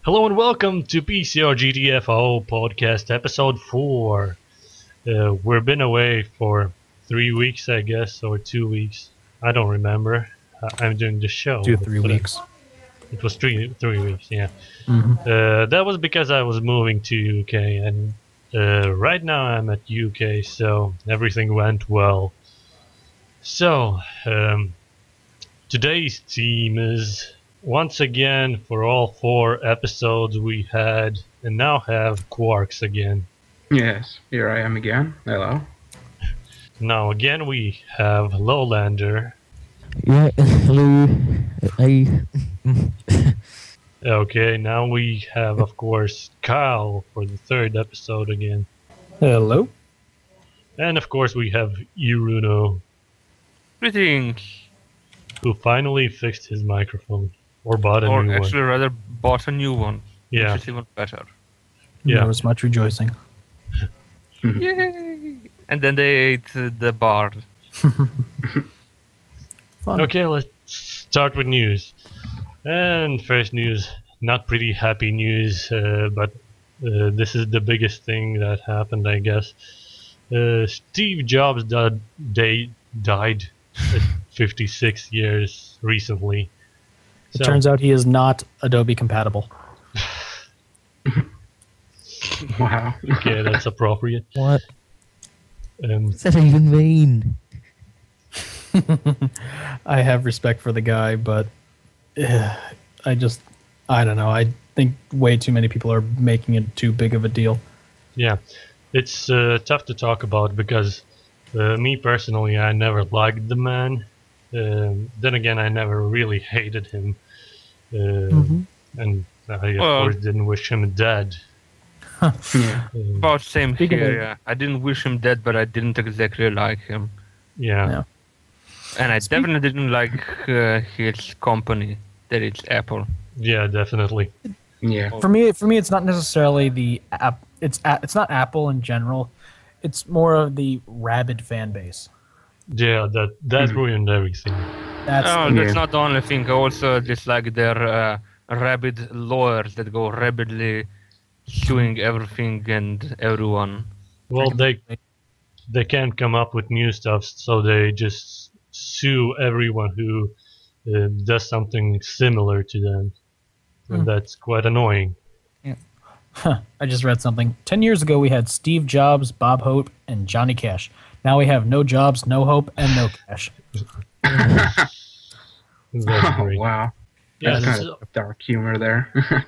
Hello and welcome to PCorGTFO podcast episode 4. We've been away for 3 weeks, I guess, or 2 weeks. I don't remember. I'm doing the show. 3 weeks. It was three weeks, yeah. Mm-hmm. That was because I was moving to UK, and right now I'm at UK, so everything went well. So, today's theme is, once again, for all 4 episodes we had, and now have Qarx again. Yes, here I am again. Hello. Now again we have Lowlander. Yeah, hello. Okay, now we have, of course, Kyle for the 3rd episode again. Hello. And of course we have Erunno, Greetings. who finally fixed his microphone. Or bought a Or new actually one. rather bought a new one. Yeah. Which is even better. Yeah. There was much rejoicing. Yay! And then they ate the bar. Fun. Okay, let's start with news. And first news, not pretty happy news, but this is the biggest thing that happened, I guess. Steve Jobs died at 56 years recently. It turns out he is not Adobe compatible. Wow. Okay, that's appropriate. What Um, does that even mean? I have respect for the guy, but I don't know. I think way too many people are making it too big of a deal. yeah, it's tough to talk about because me personally, I never liked the man. Then again, I never really hated him. And I, of Well- course, didn't wish him dead. Yeah. About same Speaking here, of- yeah. I didn't wish him dead, but I didn't exactly like him. Yeah. Yeah. And I definitely didn't like his company, that it's Apple. Yeah, definitely. Yeah. For me, it's not necessarily the app. It's not Apple in general. It's more of the rabid fan base. Yeah, that ruined everything. That's Oh, that's Yeah. not the only thing. I also dislike their rabid lawyers that go rabidly suing everything and everyone. Well, they can't come up with new stuff, so they just sue everyone who does something similar to them, and that's quite annoying. I just read something. 10 years ago, we had Steve Jobs, Bob Hope, and Johnny Cash. Now we have no Jobs, no Hope, and no Cash. That's Oh, great. wow. Yeah, That's this kind is of dark humor there.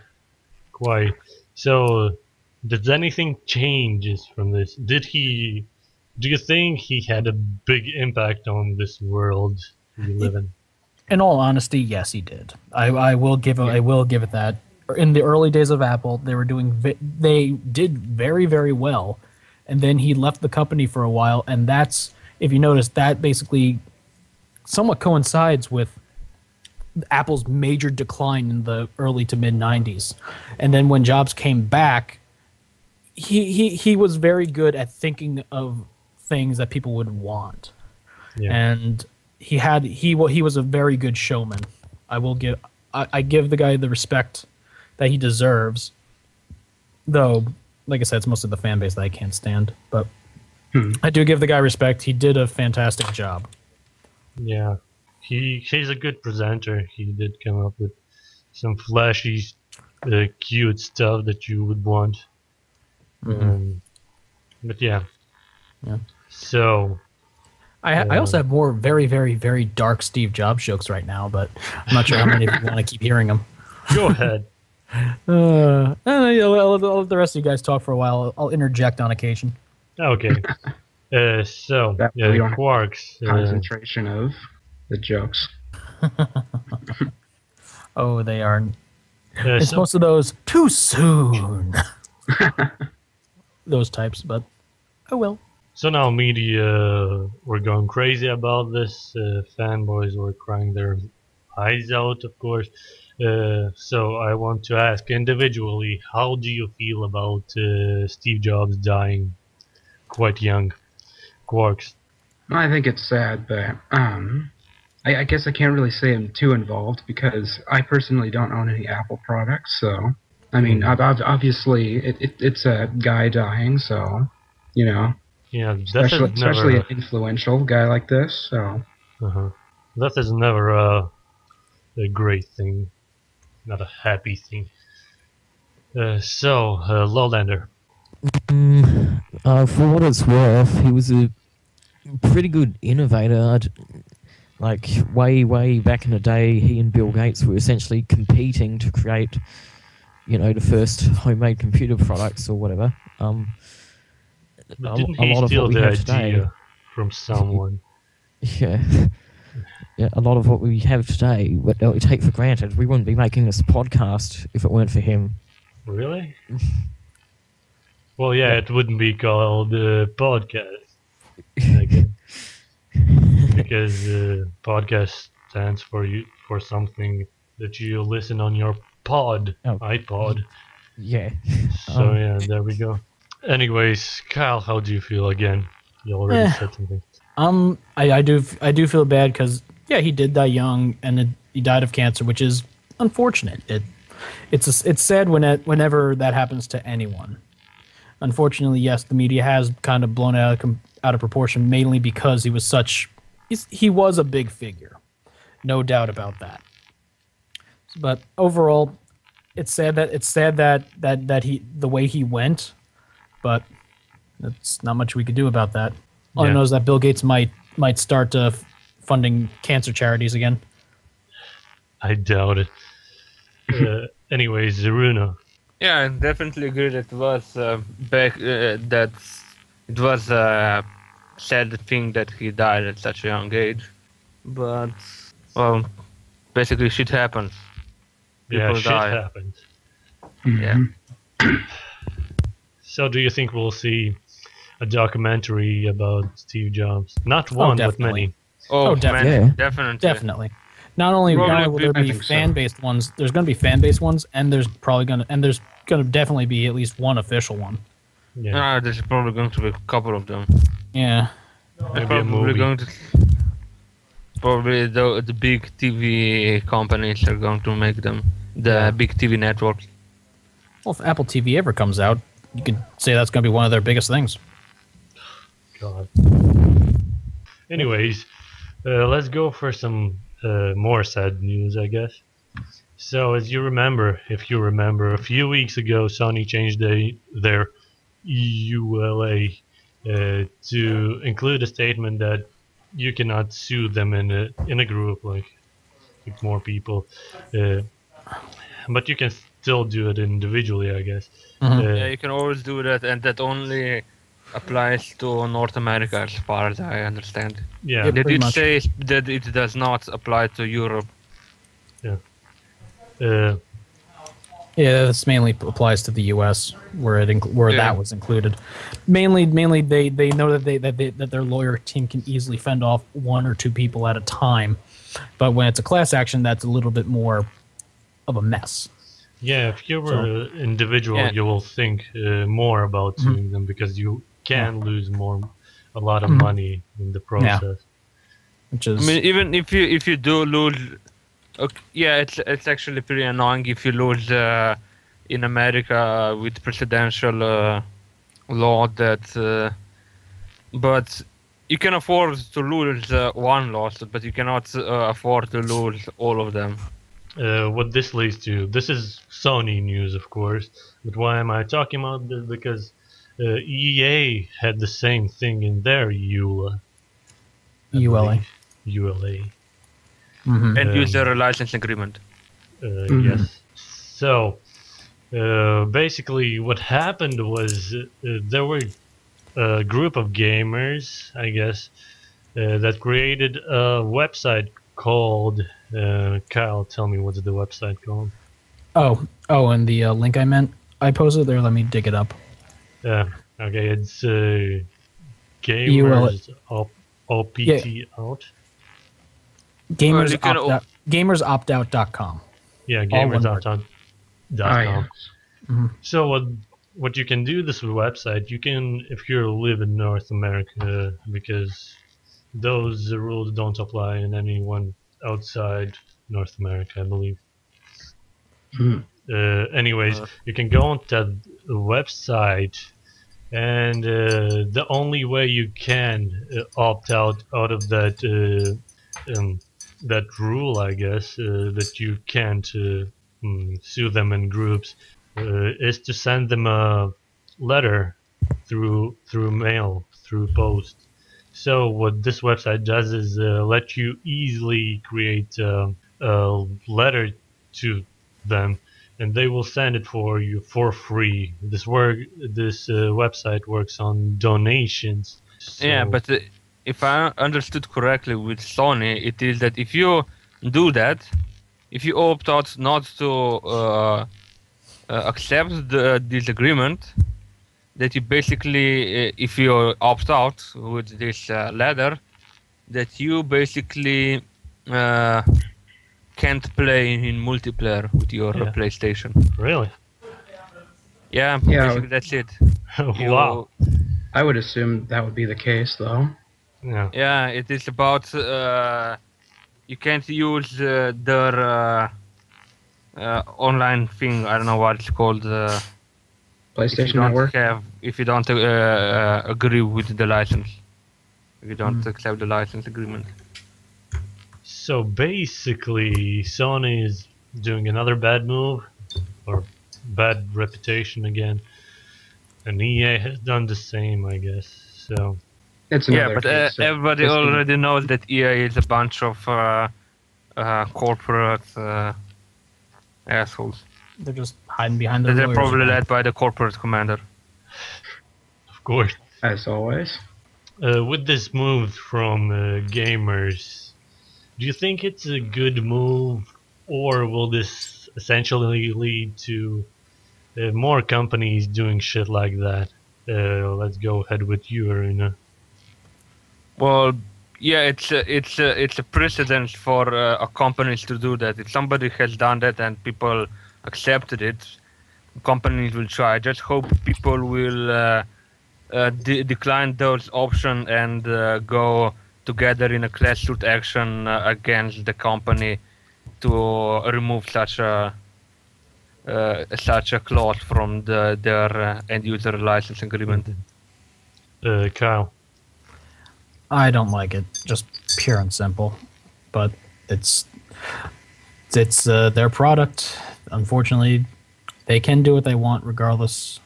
quite. So, did anything changes from this? Do you think he had a big impact on this world we live in? In all honesty, yes, he did. I will give it that. In the early days of Apple, they did very, very well, and then he left the company for a while, and that's, if you notice, that basically somewhat coincides with Apple's major decline in the early to mid '90s, and then when Jobs came back, he was very good at thinking of things that people would want. Yeah. And he was a very good showman. I give the guy the respect that he deserves, though, like I said, it's mostly the fan base that I can't stand. But I do give the guy respect. He did a fantastic job. Yeah, he's a good presenter. He did come up with some flashy, cute stuff that you would want. But yeah. Yeah. So, I also have more very, very, very dark Steve Jobs jokes right now, but I'm not sure how many of you want to keep hearing them. go ahead. I'll let the rest of you guys talk for a while. I'll interject on occasion. Okay. So, That we don't have Qarx. Concentration of the jokes. Oh, they are. It's So, most of those too soon. Those types, but oh well. so now media were going crazy about this. Fanboys were crying their eyes out, of course. So I want to ask individually, how do you feel about Steve Jobs dying quite young? Qarx. I think it's sad, but I guess I can't really say I'm too involved because I personally don't own any Apple products, so I mean, obviously, it's a guy dying, so, you know, Yeah, death is especially never an influential guy like this, so. death is never a great thing, not a happy thing. Lowlander. For what it's worth, he was a pretty good innovator. Like, way back in the day, he and Bill Gates were essentially competing to create, the first homemade computer products or whatever. But didn't a he lot of steal what we the have today. idea from someone? Yeah. Yeah, a lot of what we have today, we take for granted. We wouldn't be making this podcast if it weren't for him. Really? Well, yeah, it wouldn't be called podcast. I guess. Because podcast stands for something that you listen on your iPod. Yeah. So yeah, there we go. Anyways, Kyle, how do you feel again? You already said something. I do feel bad because he did die young, and he died of cancer, which is unfortunate. It's sad whenever that happens to anyone. Unfortunately, yes, the media has kind of blown out of proportion, mainly because he was a big figure, no doubt about that. But overall, it's sad that the way he went, but there's not much we could do about that. All I know is that Bill Gates might start funding cancer charities again. I doubt it. Anyways, Erunno. Yeah, I definitely agree that it was that it was a sad thing that he died at such a young age. But well, basically shit happens. People Shit die. happens. Yeah. So do you think we'll see a documentary about Steve Jobs? Not one, but many. Oh, definitely. man, Yeah. definitely. Definitely. Not only will there be fan-based ones, there's going to be fan-based ones, and there's going to definitely be at least one official one. Yeah. There's probably going to be a couple of them. Yeah. Maybe a movie. Probably the big TV companies are going to make them. The big TV networks. Well, if Apple TV ever comes out, you could say that's going to be one of their biggest things. God. Anyways, let's go for some more sad news, I guess. So, if you remember, a few weeks ago, Sony changed their EULA to include a statement that you cannot sue them in a group like more people, but you can still do it individually, I guess. Yeah, you can always do that, and that only applies to North America, as far as I understand. Yeah, They pretty did much. say that it does not apply to Europe. yeah. Yeah, this mainly applies to the U.S. where that was included. Mainly they know that their lawyer team can easily fend off one or two people at a time, but when it's a class action, that's a little bit more of a mess. Yeah, if you were an individual, you will think more about suing them because you can lose a lot of money in the process. Which is, I mean, even if you do lose, it's actually pretty annoying if you lose in America with presidential law that, but you can afford to lose one lawsuit, but you cannot afford to lose all of them. What this leads to, this is Sony news, of course, but why am I talking about this? Because EA had the same thing in their ULA. ULA. And user license agreement. Yes. So, basically what happened was there were a group of gamers, I guess, that created a website called... Kyle, tell me, what's the website called? Oh, and the link I posted there, let me dig it up. Yeah, okay, it's Gamers OPT out. Gamersoptout.com. Yeah, gamersoptout.com. So what you can do this website, you can, if you live in North America, because those rules don't apply in anyone outside North America, I believe. Anyways, you can go on that website, and the only way you can opt out of that rule, I guess, that you can't sue them in groups, is to send them a letter through mail, through post. So what this website does is let you easily create a letter to them, and they will send it for you for free. This website works on donations. So, Yeah, but if I understood correctly with Sony, it is that if you do that, if you opt out not to accept this agreement, that you basically, if you opt out with this letter, that you basically can't play in multiplayer with your Yeah. PlayStation. really? Yeah, Yeah, basically that's it. Wow. I would assume that would be the case, though. Yeah. Yeah, it is about you can't use their online thing. I don't know what it's called. PlayStation Network. If you don't agree with the license, if you don't accept the license agreement. So basically, Sony is doing another bad move, or bad reputation again, and EA has done the same, I guess. So It's Yeah, another but case of everybody just already knows that EA is a bunch of corporate assholes. They're just hiding behind their They're lawyers. probably again. led by the corporate commander. of course, as always. with this move from gamers, do you think it's a good move, or will this essentially lead to more companies doing shit like that? Let's go ahead with you, Erunno. Well, yeah, it's a precedent for companies to do that. If somebody has done that and people accepted it, companies will try. I just hope people will decline those options and go together in a class suit action against the company to remove such a clause from their end user license agreement. Kyle. I don't like it, just pure and simple. But it's their product. Unfortunately, they can do what they want regardless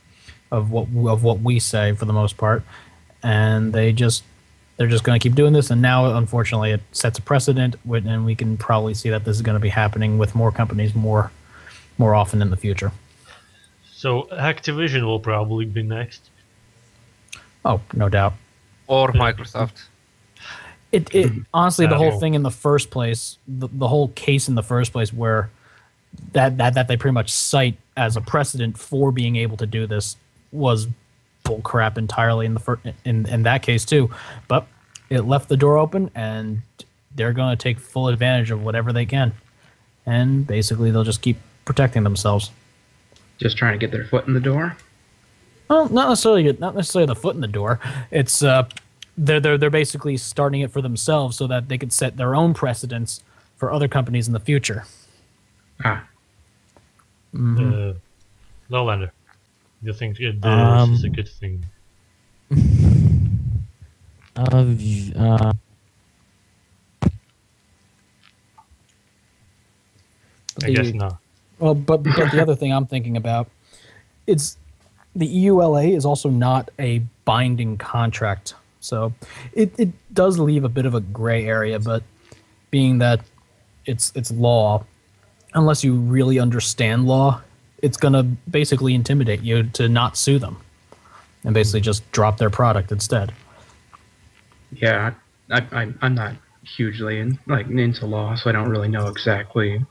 of what we say for the most part, and they're just going to keep doing this. And now, unfortunately, it sets a precedent, and we can probably see that this is going to be happening with more companies more often in the future. So Activision will probably be next. Oh, no doubt. Or Microsoft. It honestly, the whole Apple. thing in the first place, the whole case in the first place, where that they pretty much cite as a precedent for being able to do this, was bullcrap entirely in that case too. But it left the door open, and they're going to take full advantage of whatever they can, and basically they'll just keep protecting themselves. Just trying to get their foot in the door. Well, not necessarily the foot in the door. It's they're basically starting it for themselves so that they could set their own precedents for other companies in the future. Ah, Lowlander. Do you think this is a good thing? I guess not. Well, but the other thing I'm thinking about, it's the EULA is also not a binding contract, so it does leave a bit of a gray area. But being that it's law, unless you really understand law, it's gonna basically intimidate you to not sue them, and basically just drop their product instead. yeah. I'm not hugely into law, so I don't really know exactly.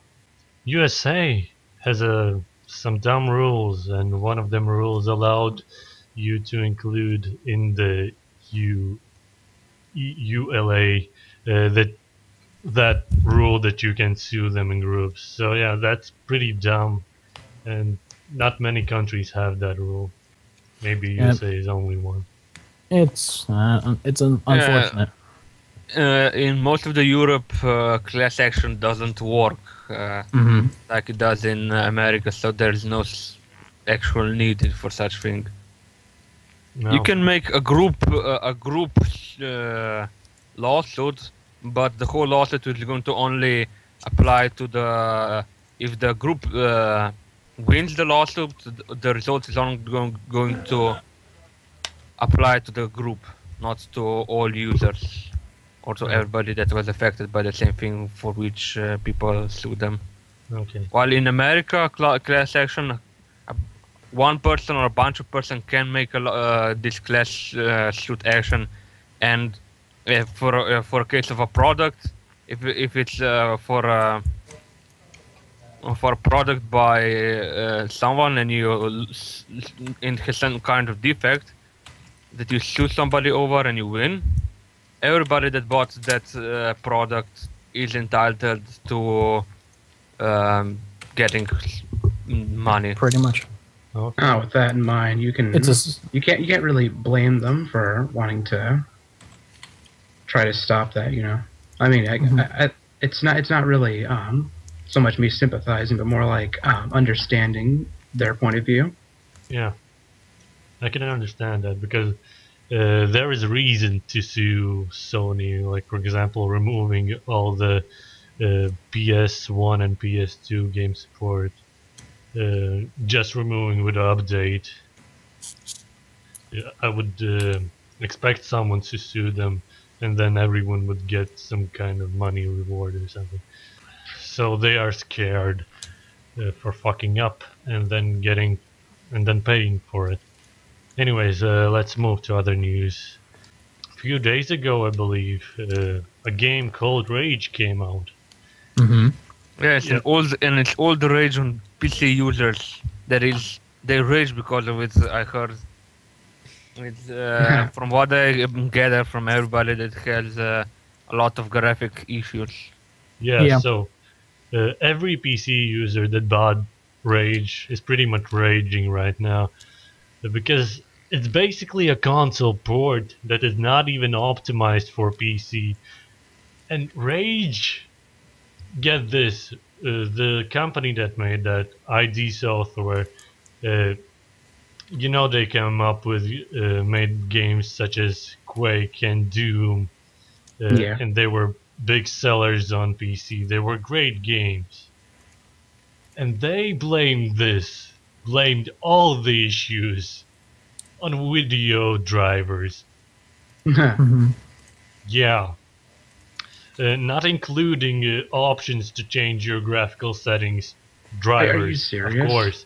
USA has some dumb rules, and one of them rules allowed you to include in the EULA that rule that you can sue them in groups. So yeah, that's pretty dumb, and not many countries have that rule. Maybe USA is only one. It's unfortunate. in most of the Europe, class action doesn't work like it does in America, so there's no actual need for such thing. No. You can make a group lawsuit, but the whole lawsuit is going to only apply to the if the group wins the lawsuit, the result is only going to apply to the group, not to all users, or to everybody that was affected by the same thing for which people sued them. Okay. While in America, class action, one person or a bunch of person can make this class suit action, and for a case of a product, if it's for a product by someone and you in some kind of defect that you sue somebody over and you win, everybody that bought that product is entitled to getting money. Pretty much. Okay. With that in mind, you can't really blame them for wanting to try to stop that. I mean, it's not really so much me sympathizing, but more like understanding their point of view. Yeah, I can understand that because there is a reason to sue Sony. Like, for example, removing all the PS1 and PS2 game support. Just removing with the update. I would expect someone to sue them, and then everyone would get some kind of money reward or something. So they are scared for fucking up and then paying for it. Anyways, let's move to other news. A few days ago, I believe, a game called Rage came out. Yes, and it's all the rage on PC users. They rage because of it. I heard. It's from what I gather from everybody that has a lot of graphic issues. Yeah. So every PC user that bought Rage is pretty much raging right now because it's basically a console port that is not even optimized for PC. And Rage, get this, the company that made that, ID Software, they came up with made games such as Quake and Doom, and they were big sellers on PC. They were great games, and they blamed all the issues on video drivers. Yeah. Not including options to change your graphical settings, drivers, Are you serious? Of course.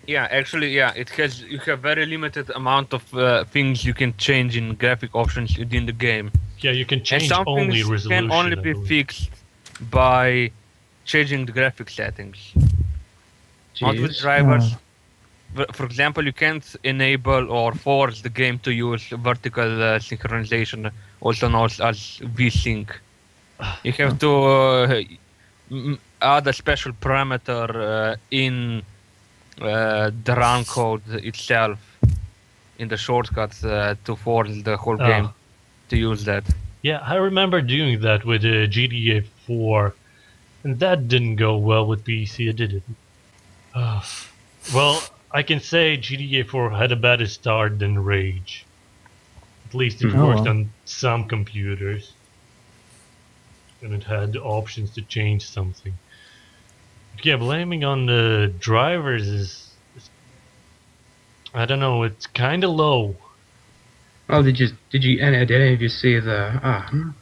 Yeah, actually, you have very limited amount of things you can change in graphic options within the game. Yeah, you can change and some only things resolution. can only be fixed by changing the graphic settings. Not with drivers. For example, you can't enable or force the game to use vertical synchronization, also known as VSync. You have to add a special parameter in the run code itself in the shortcuts to force the whole game to use that. Yeah, I remember doing that with GTA 4, and that didn't go well with PC, did it? Well, I can say GTA 4 had a better start than Rage. At least it worked on some computers. And it had options to change something. But yeah, blaming on the drivers is I don't know, it's kind of low. Oh, did any of you see the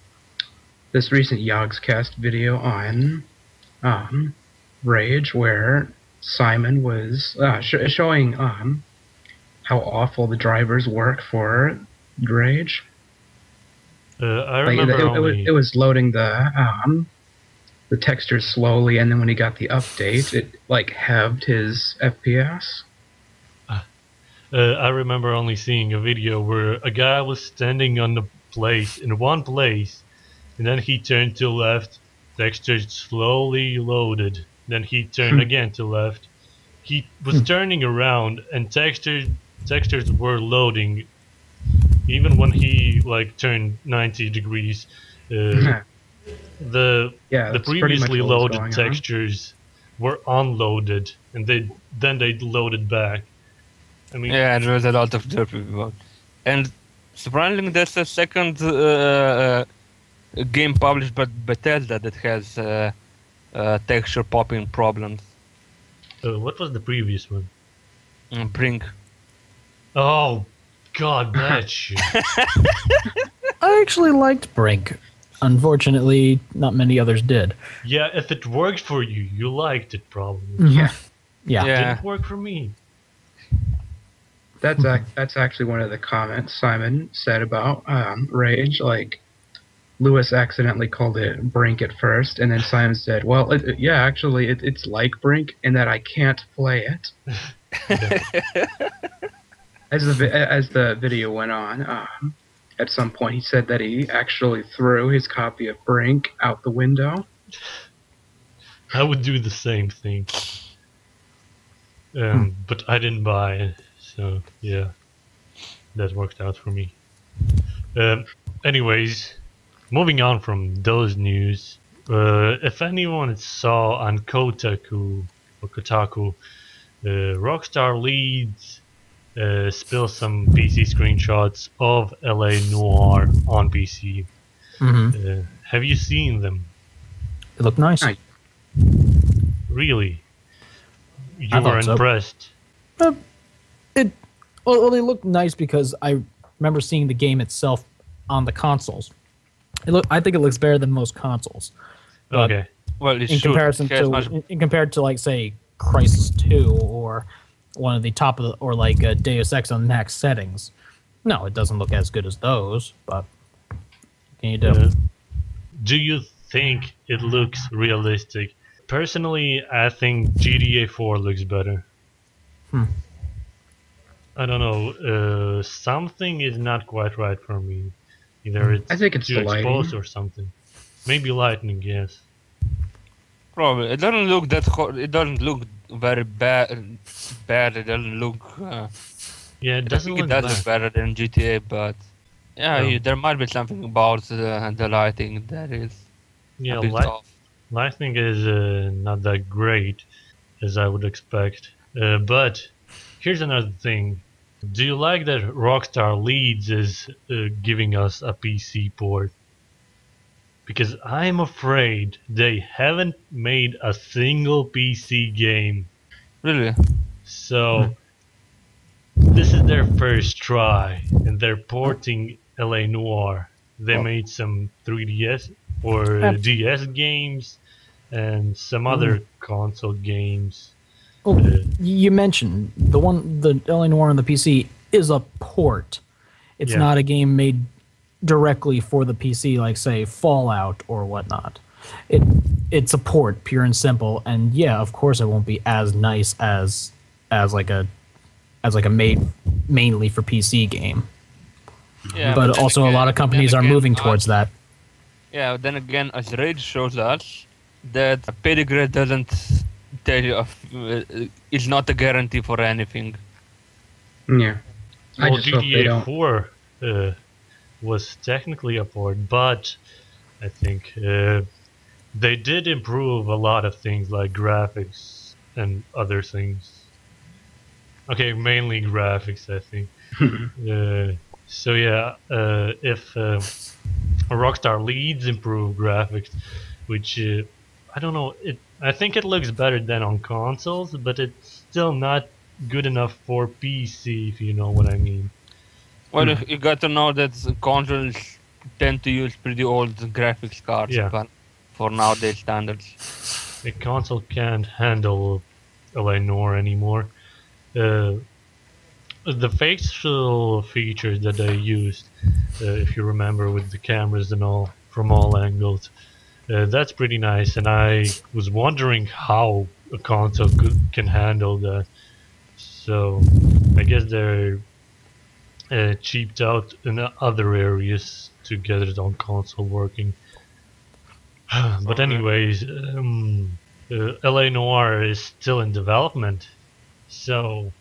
this recent Yogscast video on Rage, where Simon was showing how awful the drivers work for Rage? I remember it was loading the textures slowly, and then when he got the update, it halved his FPS. I remember only seeing a video where a guy was standing in one place, and then he turned to left, textures slowly loaded, then he turned again to left. He was turning around, and textures were loading even when he turned 90 degrees, Uh, the Yeah, the that's pretty much previously what was loaded going on. textures were unloaded, and then they loaded back. I mean, Yeah, there was a lot of derpy about. And surprisingly, there's a second game published by Bethesda that has texture popping problems. what was the previous one? Brink. Oh, God, that shit. I actually liked Brink. Unfortunately, not many others did. Yeah, if it worked for you, you liked it probably. Yeah, Yeah. It Yeah. didn't work for me. that's actually one of the comments Simon said about Rage. Like, Lewis accidentally called it Brink at first, and then Simon said, "Well, yeah, actually, it's like Brink in that I can't play it." As the video went on, at some point he said that he actually threw his copy of Brink out the window. I would do the same thing. But I didn't buy it, so yeah, that worked out for me. Anyways, moving on from those news, if anyone saw on Kotaku, Rockstar Leeds spill some PC screenshots of LA Noire on PC. Have you seen them? It looked nice. Nice. Really? You I were thought so. impressed? Well, they look nice because I remember seeing the game itself on the consoles. I think it looks better than most consoles. But Okay. Well, it in should. comparison It has to much- in compared to like say Crisis 2 or one of the top of the, or like Deus Ex on max settings. No, it doesn't look as good as those, but what can you do? Do you think it looks realistic? Personally, I think GTA 4 looks better. I don't know. Something is not quite right for me. Either it's I think it's too the lighting. exposed or something. Maybe lightning, yes. Probably. It doesn't look that. It doesn't look very bad. It doesn't look. Yeah, it I doesn't think look it does bad. look better than GTA, but yeah, Yeah. there might be something about the lighting that is Yeah, a bit off. lightning is not that great as I would expect. But here's another thing. Do you like that Rockstar Leeds is giving us a PC port? Because I'm afraid they haven't made a single PC game. Really? So this is their first try, and they're porting LA Noire. They made some 3DS or DS games and some other console games. Oh, you mentioned the LA Noire on the PC is a port. It's Yeah. not a game made directly for the PC, like say Fallout or whatnot. It's a port, pure and simple. And yeah, of course, it won't be as nice as like a made mainly for PC game. Yeah. But then also, a lot of companies are moving towards that. Yeah. Then again, as Rage shows us, that pedigree doesn't tell you it's not a guarantee for anything. Yeah. I Well, just hope they don't. GTA 4 was technically a port, but I think they did improve a lot of things like graphics and other things. Okay, mainly graphics, I think. So yeah, if Rockstar Leeds improve graphics, which I don't know, I think it looks better than on consoles, but it's still not good enough for PC, if you know what I mean. Well, you got to know that consoles tend to use pretty old graphics cards, Yeah. but for nowadays standards. The console can't handle LA Noire anymore. The facial features that they used, if you remember, with the cameras and all from all angles, that's pretty nice. And I was wondering how a console can handle that. So I guess they're cheaped out in other areas to get it on console working. But anyways, LA Noire is still in development, so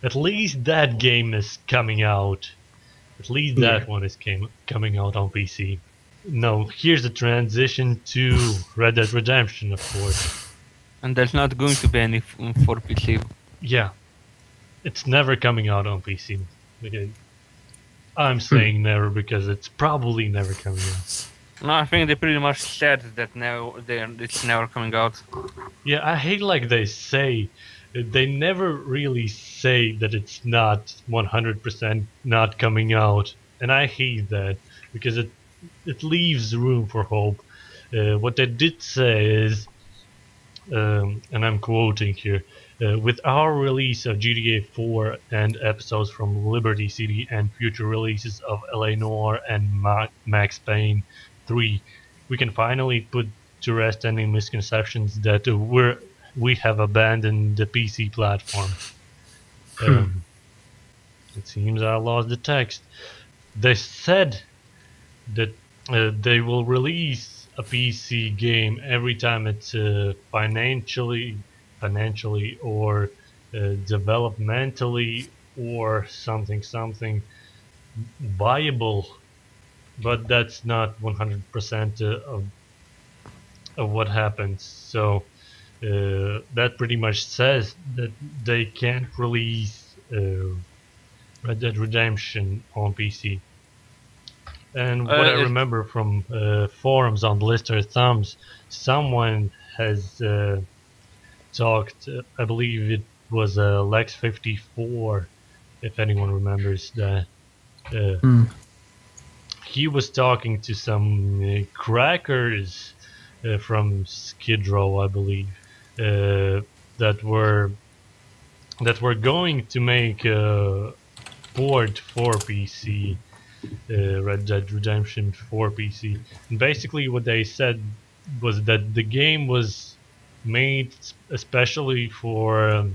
at least that game is coming out. At least that one is coming out on PC. no, here's the transition to Red Dead Redemption, of course. And there's not going to be any for PC. Yeah, it's never coming out on PC. Okay. I'm saying never because it's probably never coming out. No, I think they pretty much said that now it's never coming out. Yeah, I hate like they say. They never really say that it's not 100% not coming out. And I hate that because it leaves room for hope. What they did say is, and I'm quoting here, with our release of GTA 4 and episodes from Liberty City and future releases of LA Noire and Max Payne 3, we can finally put to rest any misconceptions that we have abandoned the PC platform. It seems I lost the text. They said that they will release a PC game every time it's financially or developmentally or something viable, but that's not 100% of what happens. So that pretty much says that they can't release Red Dead Redemption on PC. And what I remember from forums on Blister Thumbs, someone has talked, I believe it was Lex 54, if anyone remembers that. He was talking to some crackers from Skid Row, I believe, that were going to make a port for PC, Red Dead Redemption for PC. And basically what they said was that the game was made especially for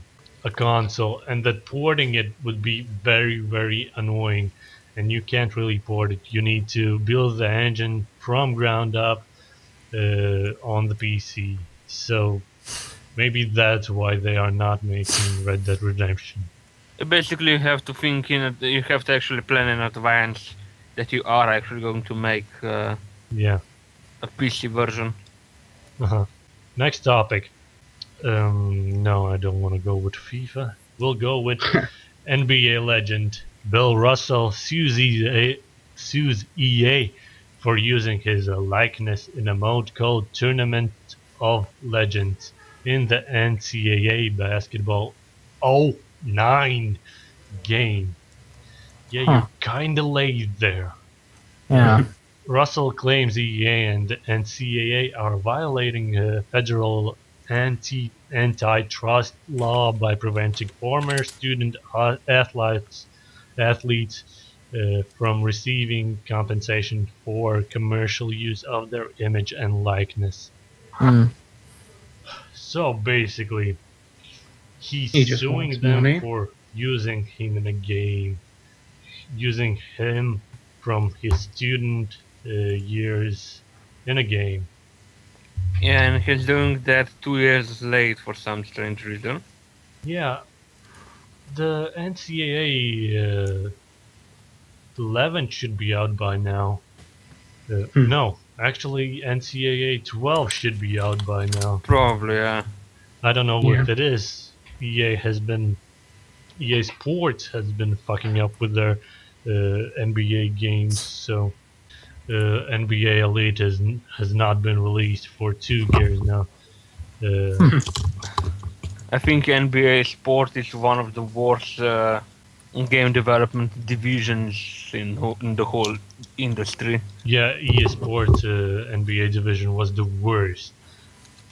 a console, and that porting it would be very, very annoying, and you can't really port it. You need to build the engine from ground up on the PC. So maybe that's why they are not making Red Dead Redemption. Basically, you have to think you have to actually plan in advance that you are actually going to make a PC version. Next topic. No, I don't want to go with FIFA. We'll go with NBA legend Bill Russell sues EA for using his likeness in a mode called Tournament of Legends in the NCAA basketball 09 game. Yeah, you're kinda late there. Yeah. Russell claims EA and NCAA are violating federal antitrust law by preventing former student athletes from receiving compensation for commercial use of their image and likeness. So basically, he's suing them for using him in a game, using him from his student years in a game. Yeah, and he's doing that 2 years late for some strange reason. Yeah, the NCAA 11 should be out by now. No, actually NCAA 12 should be out by now. Probably, yeah. I don't know if it is. EA Sports has been fucking up with their NBA games, so NBA Elite has not been released for 2 years now. I think NBA Sport is one of the worst game development divisions in the whole industry. Yeah, EA Sports NBA division was the worst,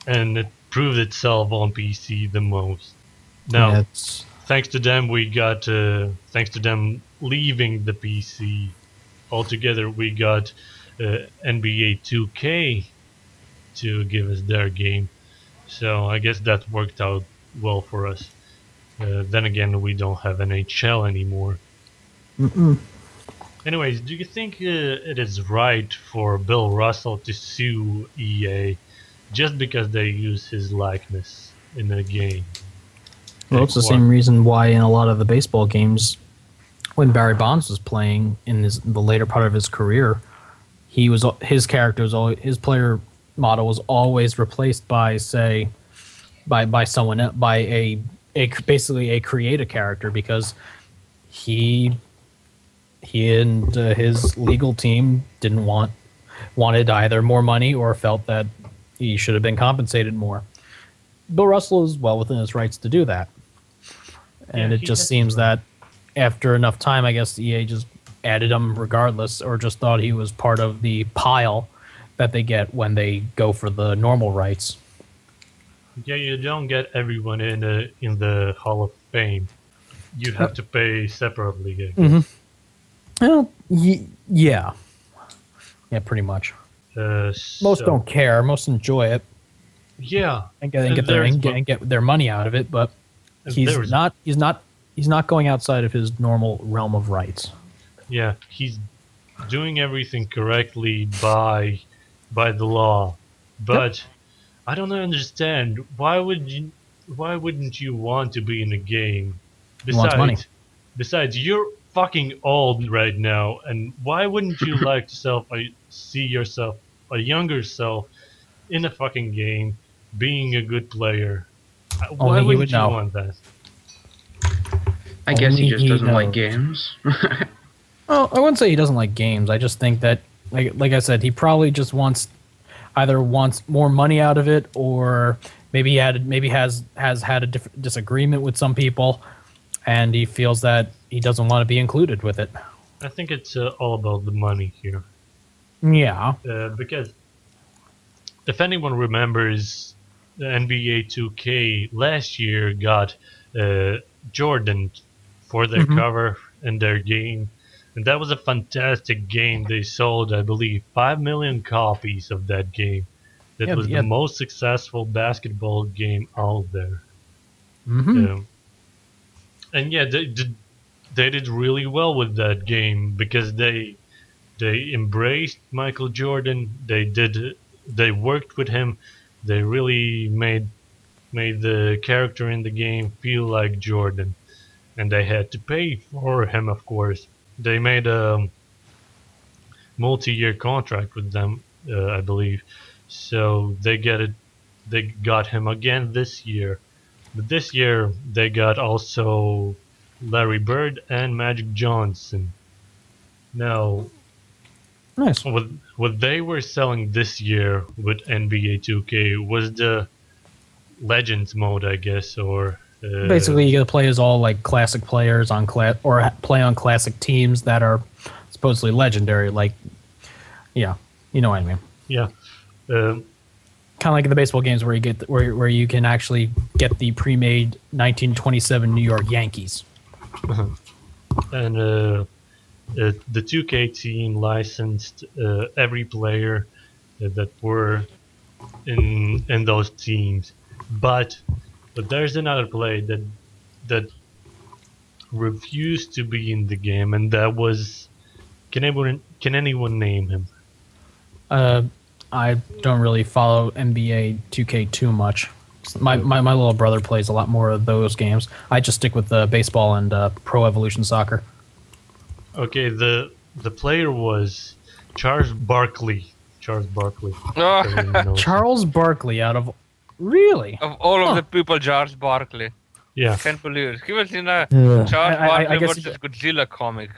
and it proved itself on PC the most. Now, thanks to them, we got thanks to them leaving the PC altogether, we got NBA 2K to give us their game. So I guess that worked out well for us. Then again, we don't have NHL anymore. Anyways, do you think it is right for Bill Russell to sue EA just because they use his likeness in a game? Well, it's the same reason why in a lot of the baseball games, when Barry Bonds was playing in the later part of his career, his character was always, his player model was always replaced by, say, by someone else, by a basically a creative character, because he and his legal team wanted either more money or felt that he should have been compensated more. Bill Russell is well within his rights to do that, and it just seems that after enough time, I guess EA just added him regardless, or just thought he was part of the pile that they get when they go for the normal rights. Yeah, you don't get everyone in the Hall of Fame. You have to pay separately. I guess. Well, yeah, pretty much. Most don't care. Most enjoy it. Yeah, and get their money out of it. But he's not going outside of his normal realm of rights. Yeah, he's doing everything correctly by the law, but I don't understand why wouldn't you want to be in a game? Besides, you're fucking old right now, and why wouldn't you like to see yourself, a younger self, in a fucking game, being a good player? Why wouldn't you want that? I guess he just doesn't like games. Well, I wouldn't say he doesn't like games. I just think that, like I said, he probably just wants more money out of it, or maybe has had a disagreement with some people, and he feels that he doesn't want to be included with it. I think it's all about the money here. Yeah. Because if anyone remembers, the NBA 2K last year got Jordan for their cover in their game. And that was a fantastic game. They sold, I believe, 5 million copies of that game. That was the most successful basketball game out there. And yeah, they did really well with that game, because they embraced Michael Jordan. They worked with him. They really made the character in the game feel like Jordan, and they had to pay for him, of course. They made a multi-year contract with them, I believe. So they got him again this year. But this year they got also Larry Bird and Magic Johnson. Now, nice. What they were selling this year with NBA 2K was the Legends mode, I guess, or basically you get to play as all like classic players on or play on classic teams that are supposedly legendary. Like, yeah, you know what I mean. Yeah. Kind of like in the baseball games where you get where you can actually get the pre-made 1927 New York Yankees. And the 2K team licensed every player that were in those teams, but there's another player that refused to be in the game, and that was, can anyone name him? I don't really follow NBA 2K too much. My little brother plays a lot more of those games. I just stick with baseball and Pro Evolution Soccer. Okay, the player was Charles Barkley. Oh. Charles Barkley out of... Really? Of all of the people, Charles Barkley. Yeah. I can't believe it. He was in a Charles Barkley versus Godzilla comic.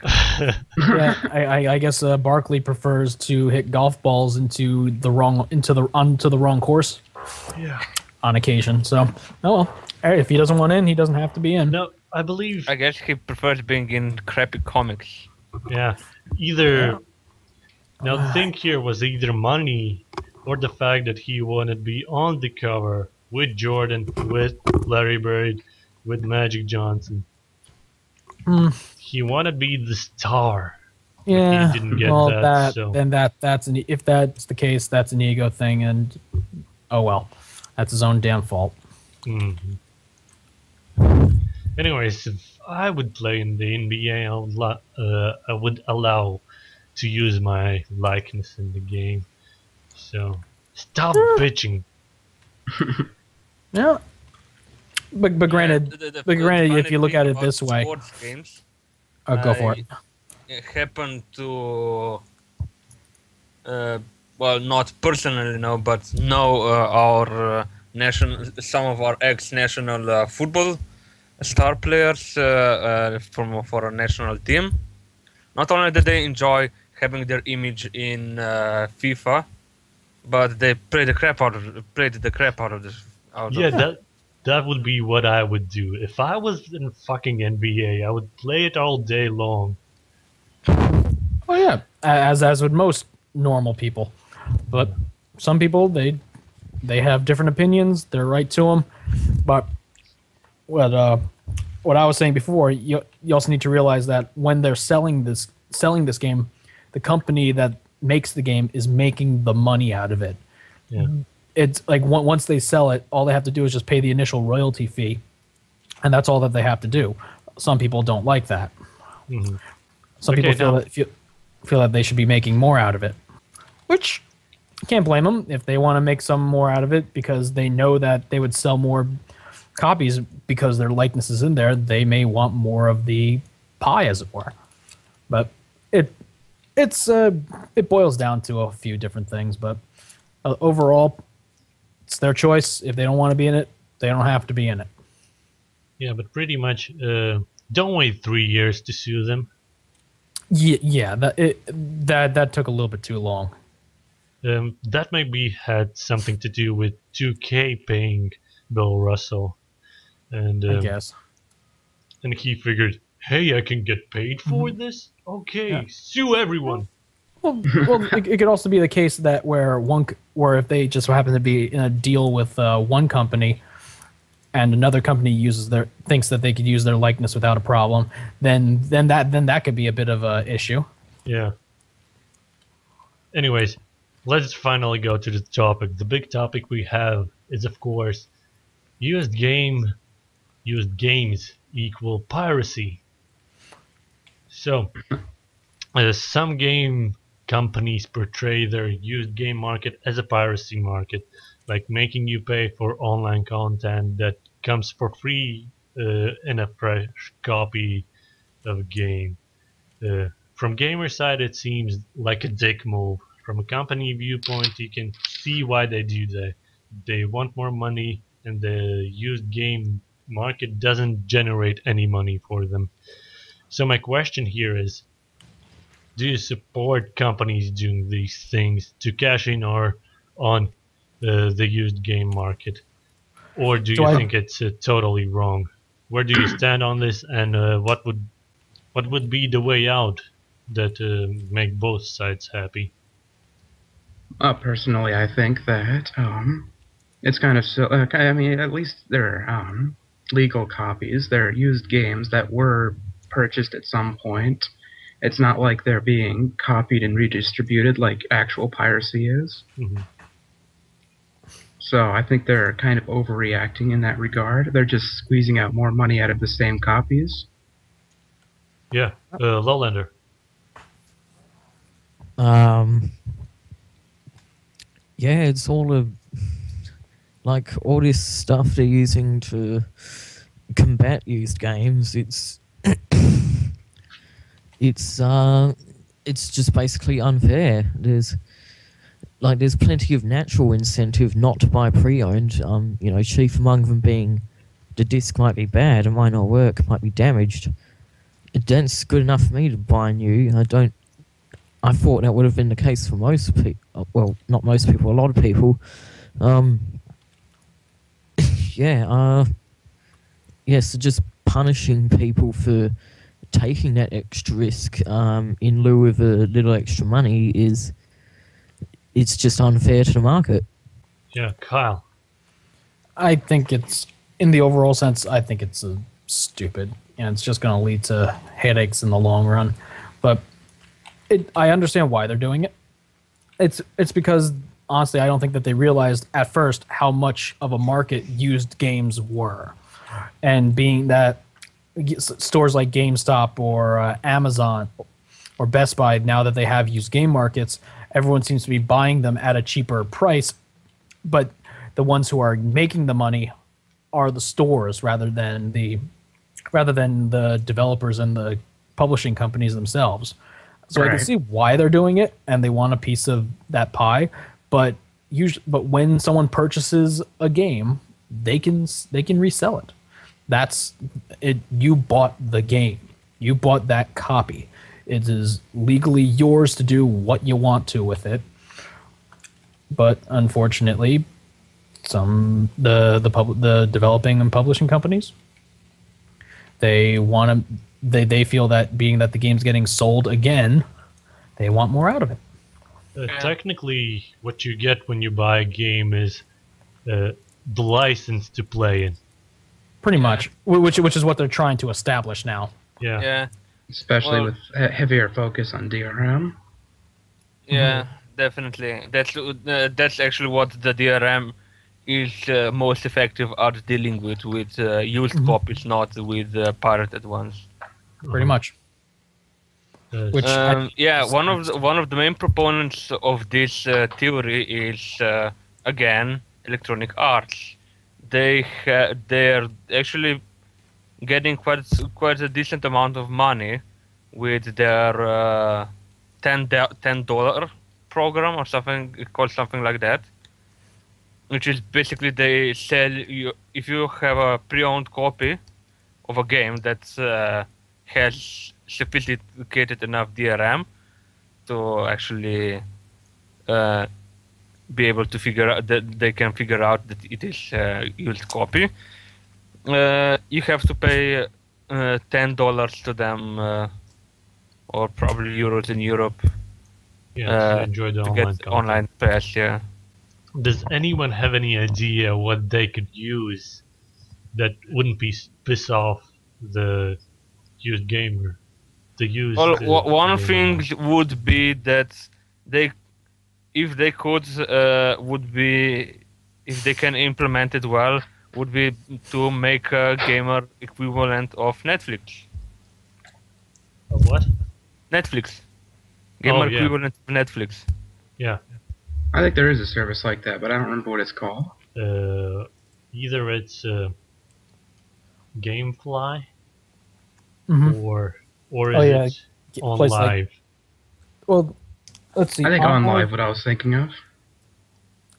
Yeah, I guess Barkley prefers to hit golf balls onto the wrong course. Yeah. On occasion. So, oh well. If he doesn't want in, he doesn't have to be in. No, I believe. I guess he prefers being in crappy comics. Yeah. Either. Now, the thing here was either money or the fact that he wanted to be on the cover with Jordan, with Larry Bird, with Magic Johnson. He wanted to be the star. Yeah. He didn't get then if that's the case, that's an ego thing, and oh well, that's his own damn fault. Anyways, if I would play in the NBA, I would allow to use my likeness in the game. So stop bitching. Yeah. But granted, if you look at it this way, sports games, go for it. It happened to well, not personally know, but know our national, some of our ex-national football star players for our national team. Not only did they enjoy having their image in FIFA, but they played the crap out of this. Yeah, that would be what I would do. If I was in fucking NBA, I would play it all day long. Oh yeah, as would most normal people, but some people they have different opinions. They're right to them. But what I was saying before, you also need to realize that when they're selling this game, the company that makes the game is making the money out of it. Yeah. It's like once they sell it, all they have to do is just pay the initial royalty fee, and that's all that they have to do. Some people don't like that. Mm-hmm. Some people feel that they should be making more out of it, which you can't blame them if they want to make some more out of it because they know that they would sell more copies because their likeness is in there. They may want more of the pie, as it were. But it boils down to a few different things. But overall, it's their choice. If they don't want to be in it, they don't have to be in it. Yeah, but pretty much, don't wait 3 years to sue them. Yeah, that took a little bit too long. That maybe had something to do with 2K paying Bill Russell, and I guess. And he figured, hey, I can get paid for this. Okay, sue everyone. Well, it could also be the case that where if they just happen to be in a deal with one company, and another company thinks that they could use their likeness without a problem, then that could be a bit of a issue. Yeah. Anyways, let's finally go to the topic. The big topic we have is, of course, used games equal piracy. So, some game companies portray their used game market as a piracy market, like making you pay for online content that comes for free in a fresh copy of a game. From gamer side, it seems like a dick move. From a company viewpoint, you can see why they do that. They want more money, and the used game market doesn't generate any money for them. So my question here is, do you support companies doing these things to cash in on the used game market? Or do you think it's totally wrong? Where do you stand on this, and what would be the way out that make both sides happy? Personally, I think that it's kind of I mean, at least they're legal copies. They're used games that were purchased at some point. It's not like they're being copied and redistributed like actual piracy is. Mm-hmm. So I think they're kind of overreacting in that regard. They're just squeezing out more money out of the same copies. Yeah, Lowlander. Yeah, it's all like all this stuff they're using to combat used games. It's just basically unfair. There's plenty of natural incentive not to buy pre-owned. Chief among them being the disc might be bad, it might not work, might be damaged. That's good enough for me to buy new. I thought that would have been the case for most people. Well, not most people, a lot of people. So just punishing people for taking that extra risk in lieu of a little extra money it's just unfair to the market. Yeah, Kyle. I think it's, in the overall sense, I think it's stupid, and it's just going to lead to headaches in the long run. But I understand why they're doing it. It's because, honestly, I don't think that they realized at first how much of a market used games were. And being that stores like GameStop or Amazon or Best Buy, now that they have used game markets, everyone seems to be buying them at a cheaper price, but the ones who are making the money are the stores rather than the developers and the publishing companies themselves. So I can see why they're doing it, and they want a piece of that pie. But when someone purchases a game, they can resell it. That's it. You bought the game. You bought that copy. It is legally yours to do what you want to with it. But unfortunately, the developing and publishing companies, they want to. They feel that being that the game's getting sold again, they want more out of it. Technically, what you get when you buy a game is the license to play it. Pretty much, which is what they're trying to establish now. Yeah. Yeah. Especially with heavier focus on DRM. Yeah, definitely. That's actually what the DRM is most effective at dealing with used copies, not with pirated ones. Pretty much. Which one of the main proponents of this theory is again Electronic Arts. They're actually getting quite a decent amount of money with their $10 program or something called something like that, which is basically they sell you if you have a pre-owned copy of a game that has sophisticated enough DRM to actually be able to figure out that they can figure out that it is a used copy. You have to pay $10 to them, or probably euros in Europe. Yeah, to enjoy the online pass. Yeah. Does anyone have any idea what they could use that wouldn't piss off the used gamer? One thing would be that if they can implement it well, would be to make a gamer equivalent of Netflix. Of what? Netflix. Gamer equivalent of Netflix. Yeah. I think there is a service like that, but I don't remember what it's called. Either it's GameFly, or is it OnLive? Like, well, let's see. I think OnLive what I was thinking of.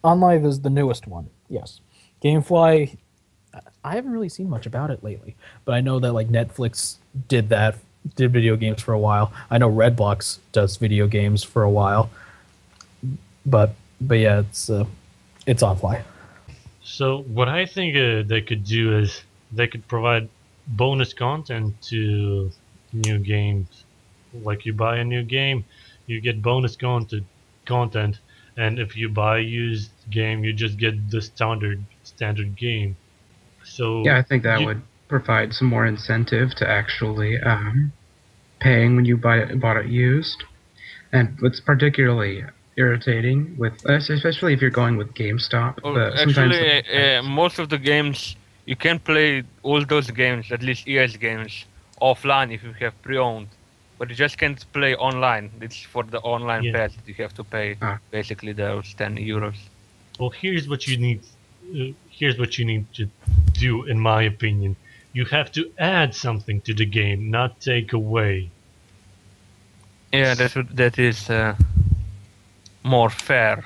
OnLive is the newest one. Yes. GameFly, I haven't really seen much about it lately, but I know that like Netflix did video games for a while. I know Redbox does video games for a while, but yeah, it's OnFly. So what I think they could do is they could provide bonus content to new games. Like you buy a new game, you get bonus content, and if you buy a used game, you just get the standard game. So yeah, I think that would provide some more incentive to actually paying when you bought it used. And what's particularly irritating with, especially if you're going with GameStop. Actually, most of the games you can play all those games, at least ES games, offline if you have pre-owned, but you just can't play online. It's for the online pass that you have to pay basically those €10. Well, here's what you need. Here's what you need to do, in my opinion. You have to add something to the game, not take away. Yeah, that is more fair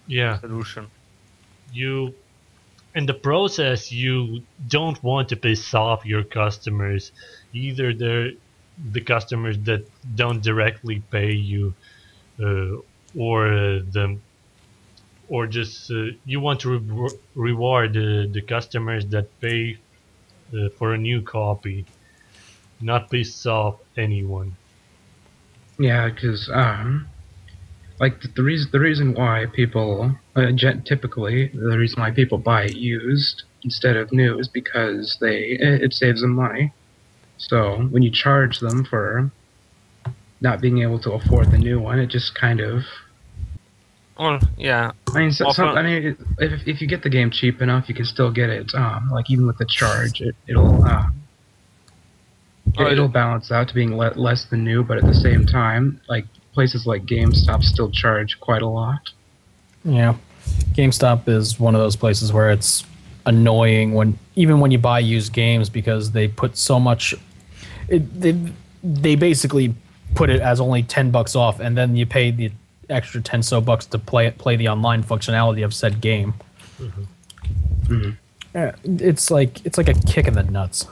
solution. In the process, you don't want to piss off your customers. Either they're the customers that don't directly pay you, or just you want to reward the customers that pay for a new copy, not piss off anyone. Yeah, because like the reason why people typically the reason why people buy used instead of new is because it saves them money. So when you charge them for not being able to afford the new one, it just kind of. Well, yeah. I mean, if you get the game cheap enough, you can still get it. Like even with the charge, it'll balance out to being less than new, but at the same time, like places like GameStop still charge quite a lot. Yeah, GameStop is one of those places where it's annoying even when you buy used games, because they put so much. They basically put it as only $10 off, and then you pay the extra 10 so bucks to play the online functionality of said game. Yeah, it's like a kick in the nuts.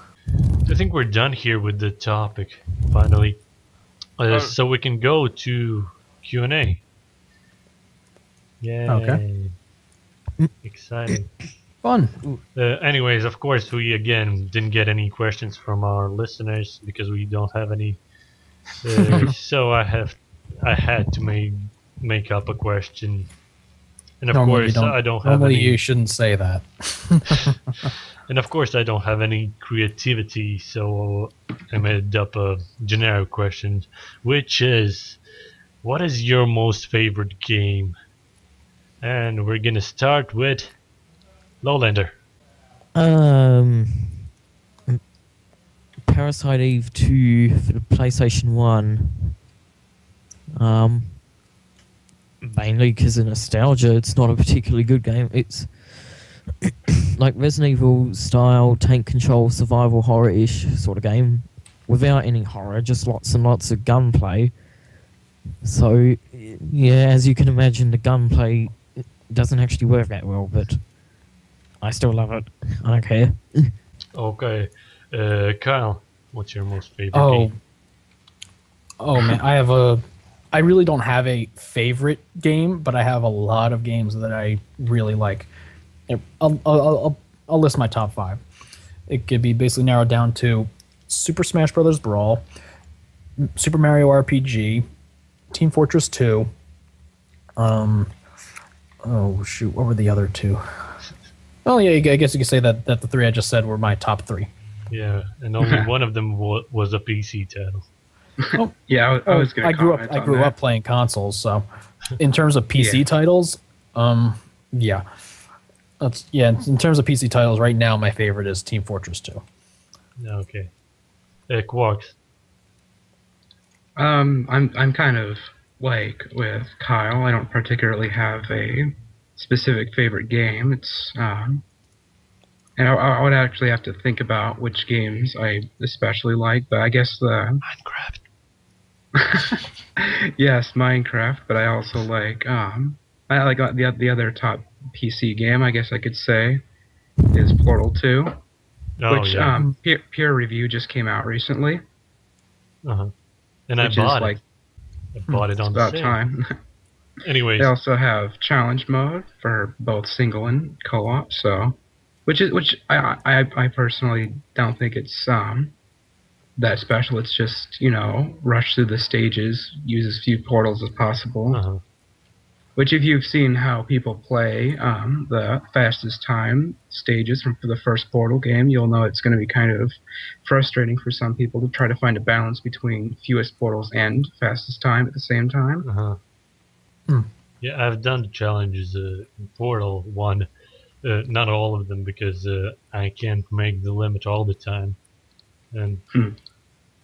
I think we're done here with the topic finally, so we can go to Q&A. Yay! Okay. Exciting. Fun. Anyways, of course, we again didn't get any questions from our listeners because we don't have any. So I had to make up a question, and of course I don't have normally any. you shouldn't say that. And of course I don't have any creativity, so I made up a generic question, which is, what is your most favorite game? And we're gonna start with Lowlander. Parasite Eve 2 for the PlayStation 1. Mainly because of nostalgia. It's not a particularly good game. It's like Resident Evil style tank control survival horror-ish sort of game without any horror, just lots and lots of gunplay. So yeah, as you can imagine, the gunplay doesn't actually work that well, but I still love it. I don't care. Okay, Kyle, what's your most favorite game? Oh man, I really don't have a favorite game, but I have a lot of games that I really like. I'll list my top 5. It could be basically narrowed down to Super Smash Bros. Brawl, Super Mario RPG, Team Fortress 2. Oh shoot, what were the other 2? Oh yeah, I guess you could say that the 3 I just said were my top 3. Yeah, and only one of them was a PC title. Oh, yeah, I was going to comment. I grew up playing consoles, so in terms of PC titles, yeah. In terms of PC titles, right now my favorite is Team Fortress 2. Okay. Qarx. I'm kind of like with Kyle. I don't particularly have a specific favorite game. It's and I would actually have to think about which games I especially like, but I guess the Minecraft. Yes, Minecraft, but I also like I like the other top PC game, I guess I could say, is Portal 2, which peer review just came out recently. And I bought it. I bought it on about sale. time. Anyways, they also have challenge mode for both single and co-op, so which I personally don't think it's that special. It's just, rush through the stages, use as few portals as possible. Which, if you've seen how people play the fastest time stages for the first Portal game, you'll know it's going to be kind of frustrating for some people to try to find a balance between fewest portals and fastest time at the same time. Yeah, I've done the challenges in Portal 1. Not all of them, because I can't make the limit all the time. And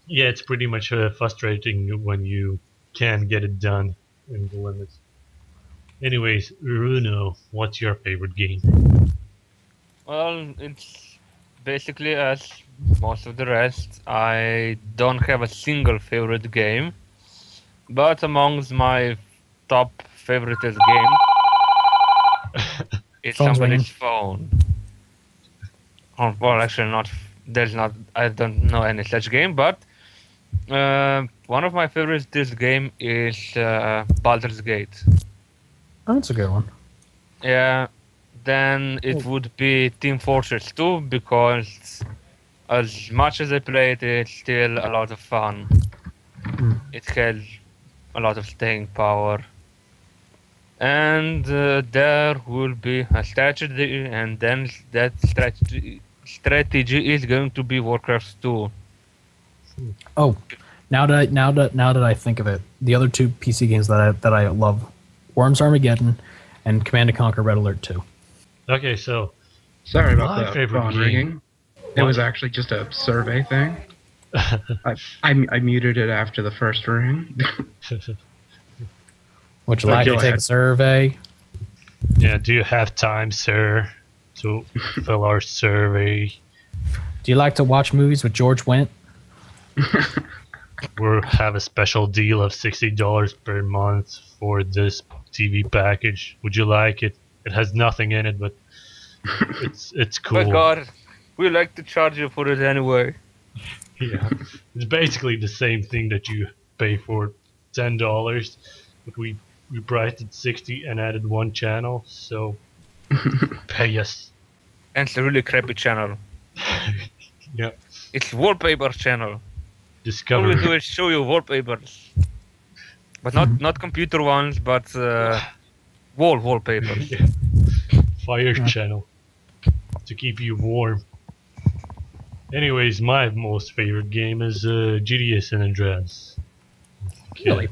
yeah, it's pretty much frustrating when you can't get it done in the limits. Anyways, Erunno, what's your favorite game? Well, it's basically as most of the rest. I don't have a single favorite game, but amongst my top favorite game, it's somebody's phone. Oh, well, actually, I don't know any such game, but one of my favorites this game is Baldur's Gate. Oh, that's a good one. Yeah, then it would be Team Fortress 2, because as much as I play it, it's still a lot of fun. It has a lot of staying power. And there will be a strategy, and then that strategy is going to be Warcraft 2. Oh, now that I think of it, the other 2 PC games that I love, Worms Armageddon and Command & Conquer Red Alert 2. Okay, so sorry about my the favorite phone game. ringing. It was actually just a survey thing. I muted it after the first ring. Would you like to take a survey? Yeah, do you have time, sir, to fill our survey? Do you like to watch movies with George Wendt? we have a special deal of $60 per month for this TV package. Would you like it? It has nothing in it, but it's cool. My God, we like to charge you for it anyway. Yeah, it's basically the same thing that you pay for $10, but we priced it 60 and added one channel, so pay us. And it's a really crappy channel. Yeah, It's wallpaper channel. discover. All we do is show you wallpapers, but not computer ones, but wallpapers. Yeah. Fire channel to keep you warm. Anyways, my most favorite game is GTA San Andreas. Really?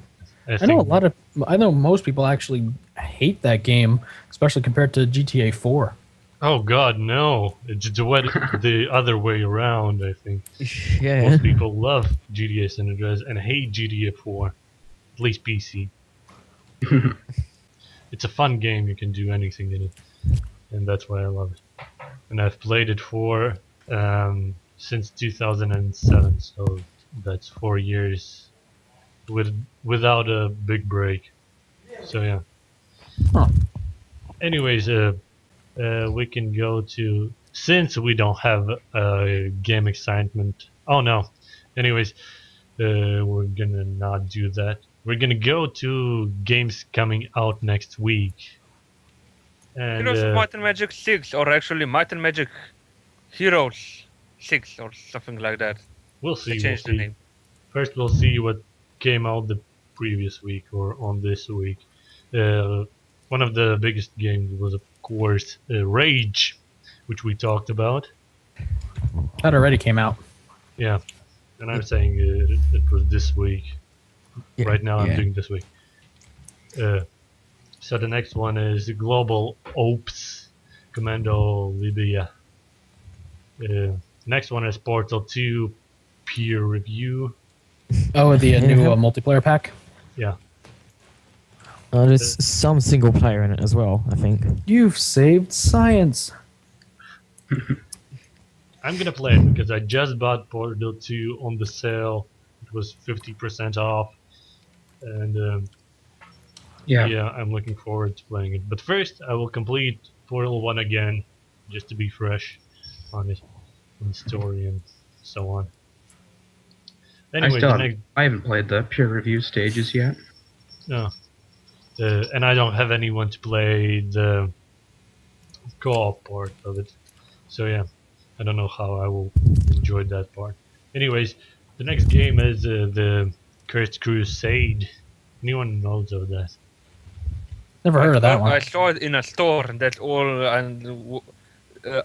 I know most people actually hate that game, especially compared to GTA 4. Oh God, no! It's the other way around. I think Yeah. most people love GTA San Andreas and hate GTA 4, at least PC. It's a fun game. You can do anything in it, and that's why I love it. And I've played it for since 2007, so that's 4 years without a big break. So yeah. Huh. Anyways, we can go to, since we don't have a game excitement. Oh no. Anyways, we're gonna not do that. We're gonna go to games coming out next week. And Heroes of Might and Magic 6, or actually Might and Magic Heroes 6, or something like that. we'll see. They We'll changed the see. name. First, we'll see what came out the previous week or on this week. One of the biggest games was, of course, Rage, which we talked about. That already came out. Yeah, and I'm saying it was this week. Yeah, Right now, I'm yeah. doing this week. So the next one is Global Ops Commando Libya. Next one is Portal 2 Peer Review. Oh, the new multiplayer pack? Yeah. There's some single player in it as well, I think. You've saved science. I'm gonna play it because I just bought Portal 2 on the sale. It was 50% off. And yeah, I'm looking forward to playing it. But first, I will complete Portal 1 again, just to be fresh on it, on the story and so on. Anyway, I haven't played the peer review stages yet. no. And I don't have anyone to play the co-op part of it. So yeah, I don't know how I will enjoy that part. Anyways, the next game is the Cursed Crusade. Anyone knows of that? Never heard of that one. I saw it in a store, and that's all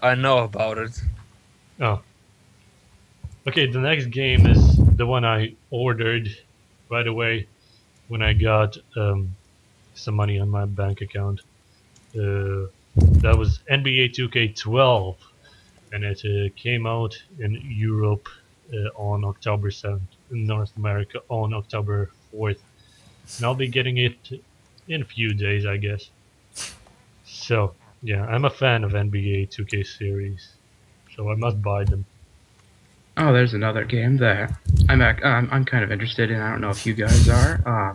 I know about it. Oh. Okay, the next game is the one I ordered right away when I got some money on my bank account. That was NBA 2K12, and it came out in Europe on October 7th, in North America on October 4th. And I'll be getting it in a few days, I guess. So, yeah, I'm a fan of NBA 2K series, so I must buy them. Oh, there's another game that I'm kind of interested in. I don't know if you guys are.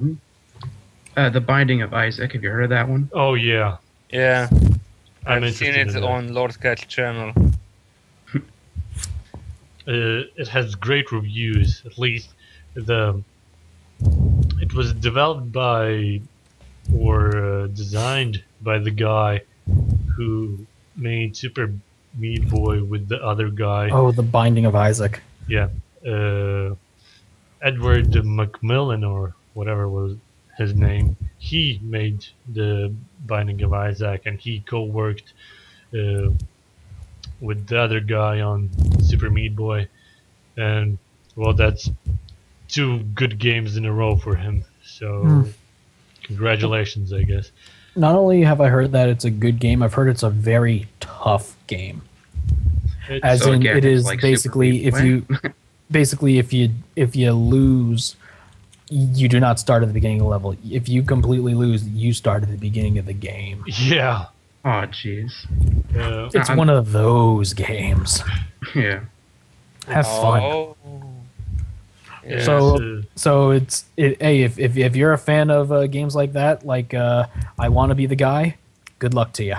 The Binding of Isaac. Have you heard of that one? Oh, yeah. Yeah, I'm I've seen interested it in that. on Lord Cat's channel. It has great reviews. At least it was developed by or designed by the guy who made Super Meat Boy with the other guy. Oh, The Binding of Isaac. Yeah, Edward McMillan or whatever was his name. He made the Binding of Isaac, and he co-worked with the other guy on Super Meat Boy, and well, that's 2 good games in a row for him. So, congratulations, I guess. Not only have I heard that it's a good game, I've heard it's a very tough game. As So in, again, it it's is like basically Super if you lose, you do not start at the beginning of the level. If you completely lose, you start at the beginning of the game. Yeah. Oh, jeez. It's one of those games. Yeah. Have fun. Oh. Yeah. So hey, if you're a fan of games like that, like I Want to Be the Guy, good luck to you.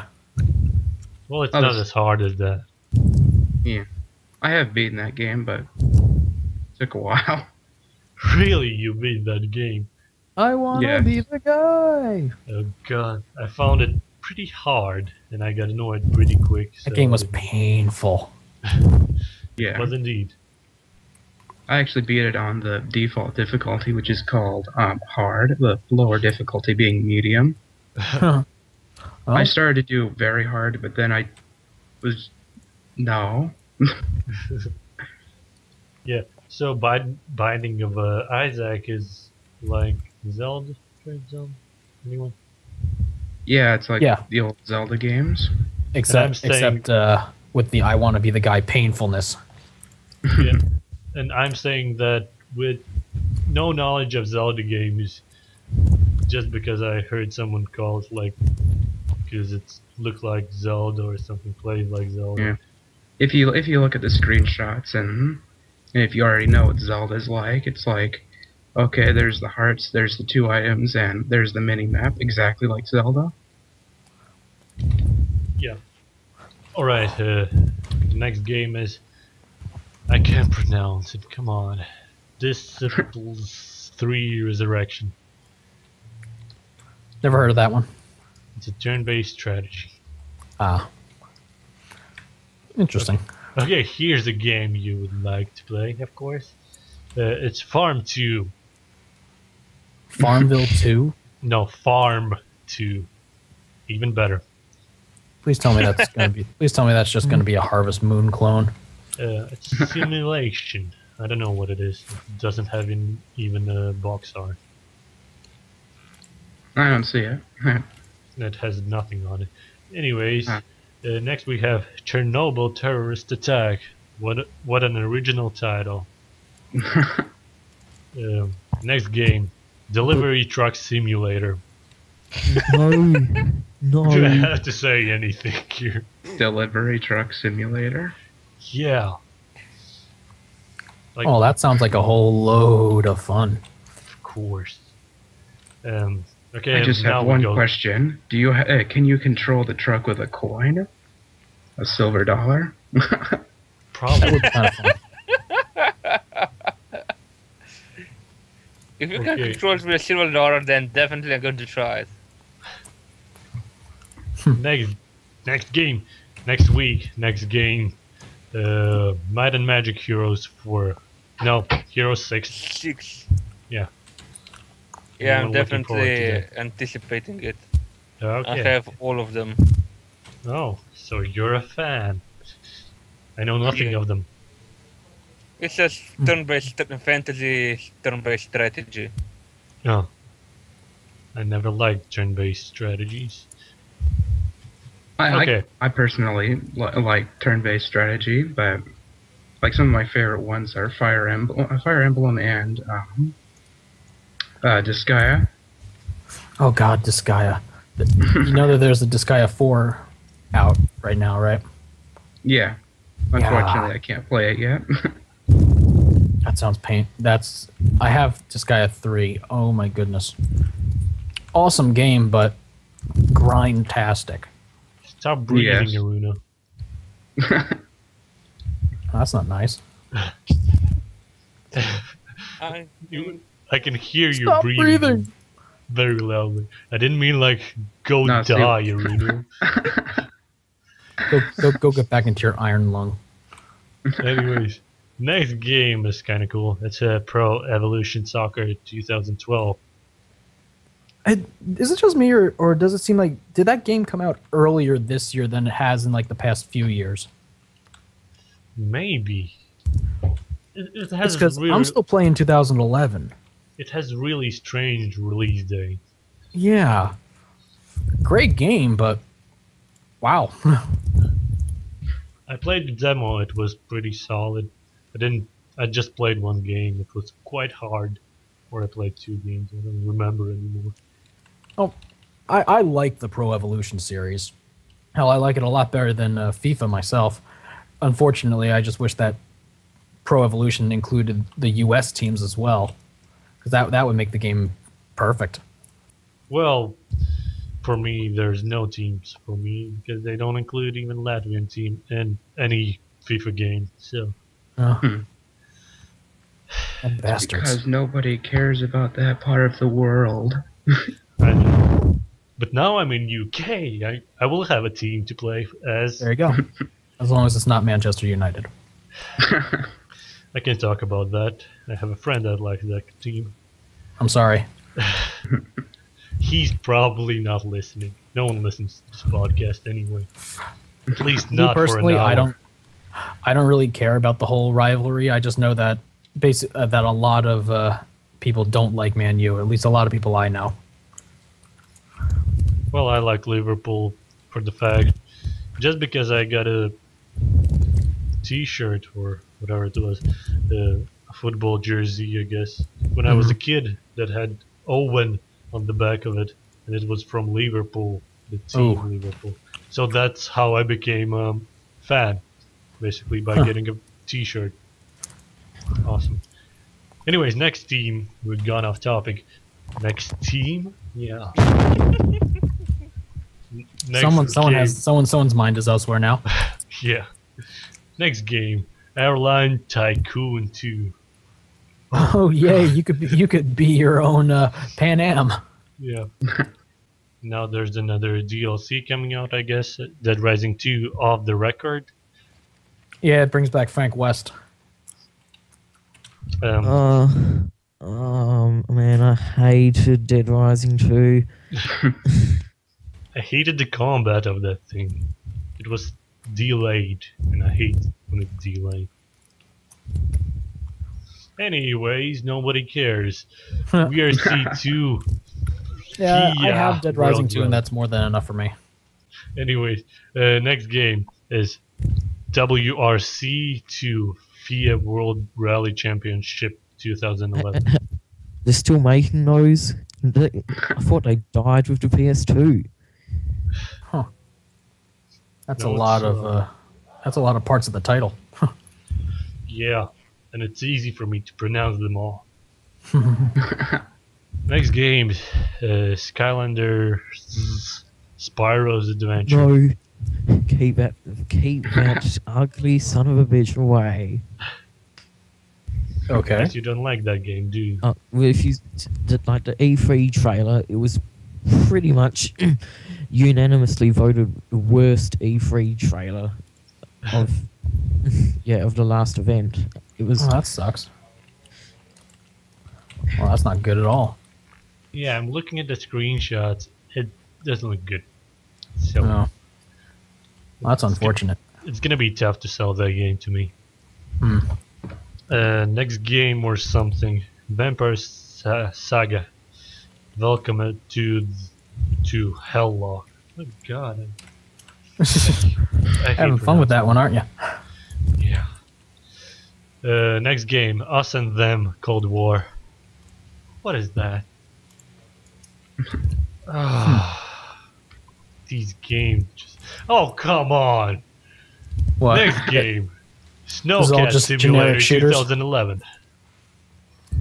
Well, it's not as hard as that. Yeah, I have beaten that game, but it took a while. Really, you beat that game? I want to Yes. be the guy. Oh god, I found it pretty hard, and I got annoyed pretty quick. That game was painful. Yeah, It was indeed. I actually beat it on the default difficulty, which is called hard. The lower difficulty being medium. I started to do very hard, but then I was no. Yeah. So Binding of Isaac is like Zelda, right? Zelda? Anyone? Yeah, it's like Yeah. the old Zelda games. Except with the I Want to Be the Guy painfulness. Yeah. And I'm saying that with no knowledge of Zelda games, just because I heard someone call it like, because it looked like Zelda or something, played like Zelda. Yeah. If you look at the screenshots and if you already know what Zelda's like, it's like, okay, there's the hearts, there's the 2 items, and there's the mini map, exactly like Zelda. Yeah. All right. The next game is, I can't pronounce it. Come on. Disciples 3 Resurrection. Never heard of that one. It's a turn-based strategy. Ah. Interesting. Okay, here's a game you would like to play, of course. It's Farm 2. Farmville 2? No, Farm 2. Even better. Please tell me that's gonna be. Please tell me that's just gonna be a Harvest Moon clone. It's a simulation. I don't know what it is. It doesn't have even a box art. I don't see it. It has nothing on it. Anyways, next we have Chernobyl Terrorist Attack. What an original title. Next game, Delivery Truck Simulator. No, Do I no. have to say anything here? Delivery Truck Simulator. Yeah. Like, Oh, that sounds like a whole load of fun. of course. Okay, I just now have we one go. question. Do you can you control the truck with a coin? A silver dollar? That Probably. would be kind of fun. If you can Okay. control it with a silver dollar, then definitely I'm going to try it. next game. Next week. Next game. Might and Magic Heroes 4. No, Heroes 6. 6. Yeah. Yeah, I'm I'm looking forward to definitely that. anticipating it. I Okay. have all of them. Oh, so you're a fan. I know nothing Yeah. of them. It's a turn-based fantasy, turn-based strategy. Oh. I never liked turn-based strategies. Okay. I personally like turn-based strategy, but like some of my favorite ones are Fire Emblem and Disgaea. Oh God, Disgaea. You know that there's a Disgaea 4 out right now, right? Yeah. Unfortunately, I can't play it yet. That sounds pain. I have Disgaea 3. Oh my goodness. Awesome game, but grindtastic. Stop breathing, Yes. Erunno. That's not nice. I can hear you Stop breathing. very loudly. I didn't mean like go No, see- die, Erunno. Go get back into your iron lung. Anyways, next game is kind of cool. It's a Pro Evolution Soccer 2012. Is it just me, or does it seem like did that game come out earlier this year than it has in like the past few years? Maybe. It It's has because really, I'm still playing 2011. it has really strange release date. Yeah, great game, but wow. I played the demo. It was pretty solid. I just played one game. It was quite hard. Or I played 2 games. I don't remember anymore. Oh, I like the Pro Evolution series. Hell, I like it a lot better than FIFA myself. Unfortunately, I just wish that Pro Evolution included the U.S. teams as well, because that would make the game perfect. Well, for me, there's no teams for me because they don't include even Latvian team in any FIFA game. So, And bastards. Because nobody cares about that part of the world. but now I'm in UK. I will have a team to play as. There you go. As long as it's not Manchester United. I can talk about that. I have a friend that likes that team. I'm sorry. He's probably not listening. No one listens to this podcast anyway. At least not personally, for an hour. I don't really care about the whole rivalry. I just know that that a lot of people don't like Man U. At least a lot of people I know. Well, I like Liverpool for the fact, just because I got a T-shirt or whatever it was, a football jersey, I guess, when I was a kid that had Owen on the back of it, and it was from Liverpool, the team Liverpool. So that's how I became a fan, basically by getting a T-shirt. Awesome. Anyways, next team. We've gone off topic. Next team, yeah. Someone's mind is elsewhere now. Yeah. Next game, Airline Tycoon 2. Oh yay! You could be your own Pan Am. Yeah. Now there's another DLC coming out, I guess. Dead Rising 2 Off the Record. Yeah, it brings back Frank West. Man, I hated Dead Rising 2. I hated the combat of that thing. It was delayed, and I hate when it's delayed. Anyways, nobody cares. We are C2. Yeah, I have Dead Rising 2, and that's more than enough for me. Anyways, next game is WRC 2 FIA World Rally Championship 2011. They're still making those. I thought they died with the PS2. Huh. That's a lot of parts of the title. Yeah, and it's easy for me to pronounce them all. Next game, Skylander Spyro's Adventure. No, keep that ugly son of a bitch away. Okay. Yes, you don't like that game, do you? Well, if you like the E3 trailer, it was pretty much unanimously voted the worst E3 trailer of the last event. It was. Oh, that sucks. Well, that's not good at all. Yeah, I'm looking at the screenshots. It doesn't look good. So No. Well, that's unfortunate. It's gonna be tough to sell that game to me. Hmm. Next game or something. Vampire Saga. Welcome to Helllock. Oh God. I hate Having fun with that one, aren't you? Yeah. Next game, Us and Them Cold War. What is that? These games just... Oh, come on! What? Next game, This is all Snowcat just Simulator generic shooters? 2011.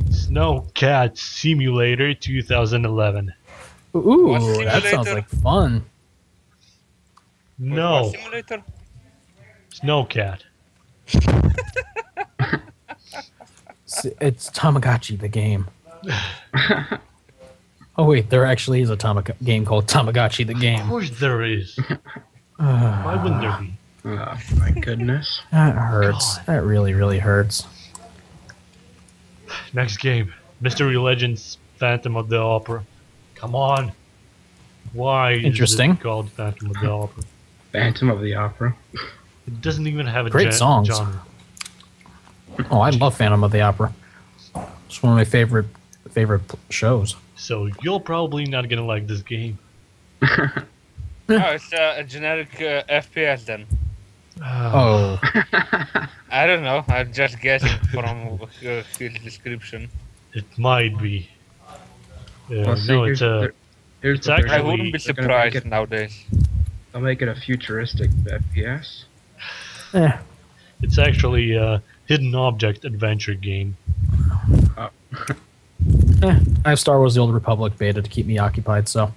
Snowcat Simulator 2011. Ooh, What that sounds simulator? like fun. No, What simulator? Snowcat. It's Tamagotchi, the game. Oh wait, there actually is a game called Tamagotchi, the Of game. course there is. Why wouldn't there be? Oh, my goodness. That hurts. God. That really, really hurts. Next game, Mystery Legends Phantom of the Opera. Come on. Why Interesting. is it called Phantom of the Opera? Phantom of the Opera. It doesn't even have a Great songs. genre. Oh, I love Phantom of the Opera. It's one of my favorite shows. So you're probably not gonna like this game. Oh, it's a generic FPS then. Oh, I don't know. I'm just guessing from his description. It might be. Well, see, no, here's it's the actually- I version. wouldn't be They're gonna make surprised nowadays. They'll make it a futuristic FPS. eh. it's actually hidden object adventure game. Oh. I have Star Wars: The Old Republic beta to keep me occupied. So,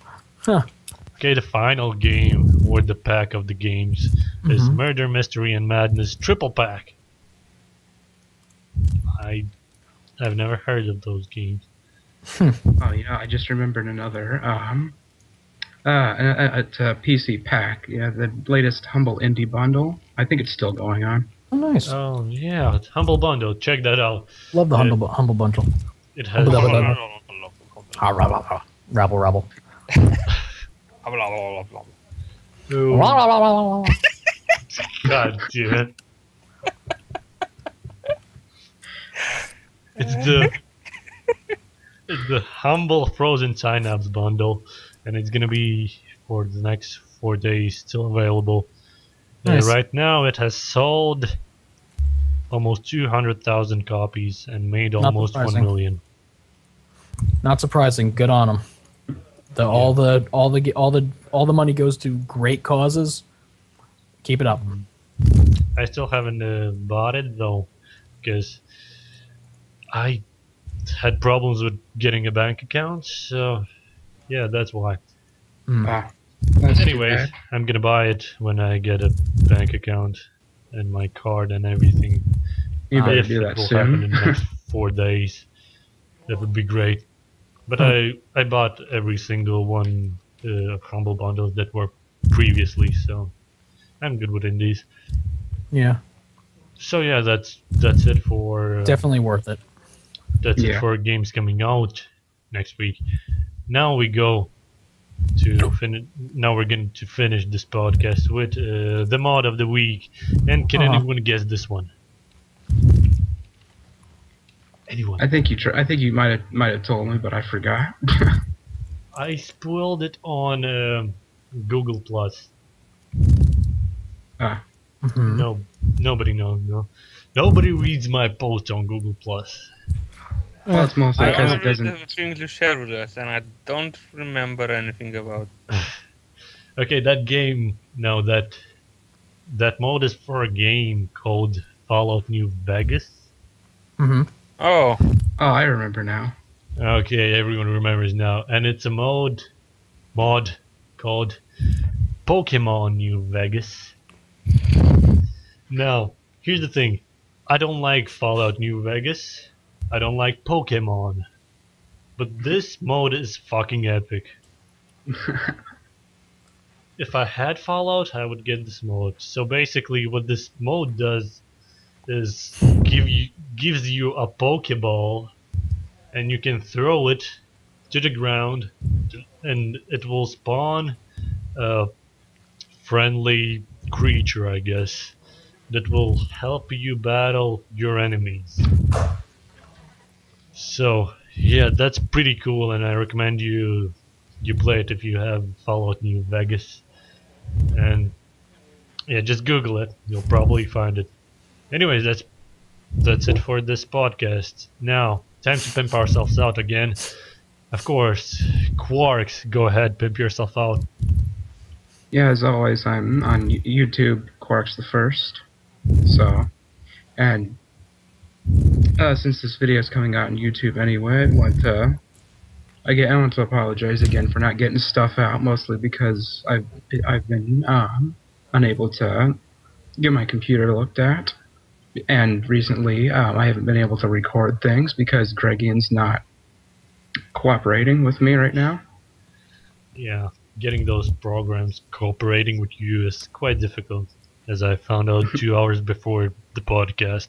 Okay, the final game, or the pack of the games, is Murder, Mystery, and Madness Triple Pack. I've never heard of those games. Oh, I just remembered another. At PC Pack, the latest Humble Indie Bundle. I think it's still going on. oh, nice. Oh yeah, it's Humble Bundle. Check that out. Love the humble bundle. It has. Rabble, rabble. Oh, God damn it! It's the Humble Frozen Synapse Bundle, and it's gonna be for the next 4 days still available. Nice. Right now, it has sold almost 200,000 copies and made Not almost 1 surprising. million. Not surprising. Good on them. All the money goes to great causes. Keep it up. I still haven't bought it though, because I had problems with getting a bank account. So yeah, that's why. Ah, that's too Anyways, bad. I'm gonna buy it when I get a bank account and my card and everything. You better If do it that will happen in soon. the next 4 days, that would be great. But I bought every single one of Humble Bundles that were previously, so I'm good with indies. Yeah, So yeah, that's it for definitely worth it. that's it Yeah. for games coming out next week. Now we go to finish. Now we're going to finish this podcast with the mod of the week. And can anyone guess this one? Anyone? I think you might have told me, but I forgot. I spoiled it on Google Plus. Ah, No, nobody knows. No, nobody reads my post on Google Plus. well, it's mostly I because it only doesn't. have things to share with us, and I don't remember anything about. Okay, that game. No, that mode is for a game called Fallout New Vegas. Mm-hmm. Oh, Oh, I remember now. Okay, everyone remembers now, and it's a mod called Pokemon New Vegas. Now, here's the thing: I don't like Fallout New Vegas. I don't like Pokemon, but this mode is fucking epic. If I had Fallout, I would get this mode. So basically, what this mode does is gives you a Pokeball, and you can throw it to the ground, and it will spawn a friendly creature, I guess, that will help you battle your enemies. So yeah, that's pretty cool, and I recommend you play it if you have Fallout New Vegas. And yeah, just Google it. You'll probably find it. Anyways, that's it for this podcast. Now, time to pimp ourselves out again. Of course, Qarx, go ahead, pimp yourself out. Yeah, as always, I'm on YouTube, Qarx the First. So, and since this video is coming out on YouTube anyway, I want to apologize again for not getting stuff out, mostly because I've been unable to get my computer looked at, and recently I haven't been able to record things because Gregian's not cooperating with me right now. Yeah, getting those programs cooperating with you is quite difficult, as I found out 2 hours before the podcast.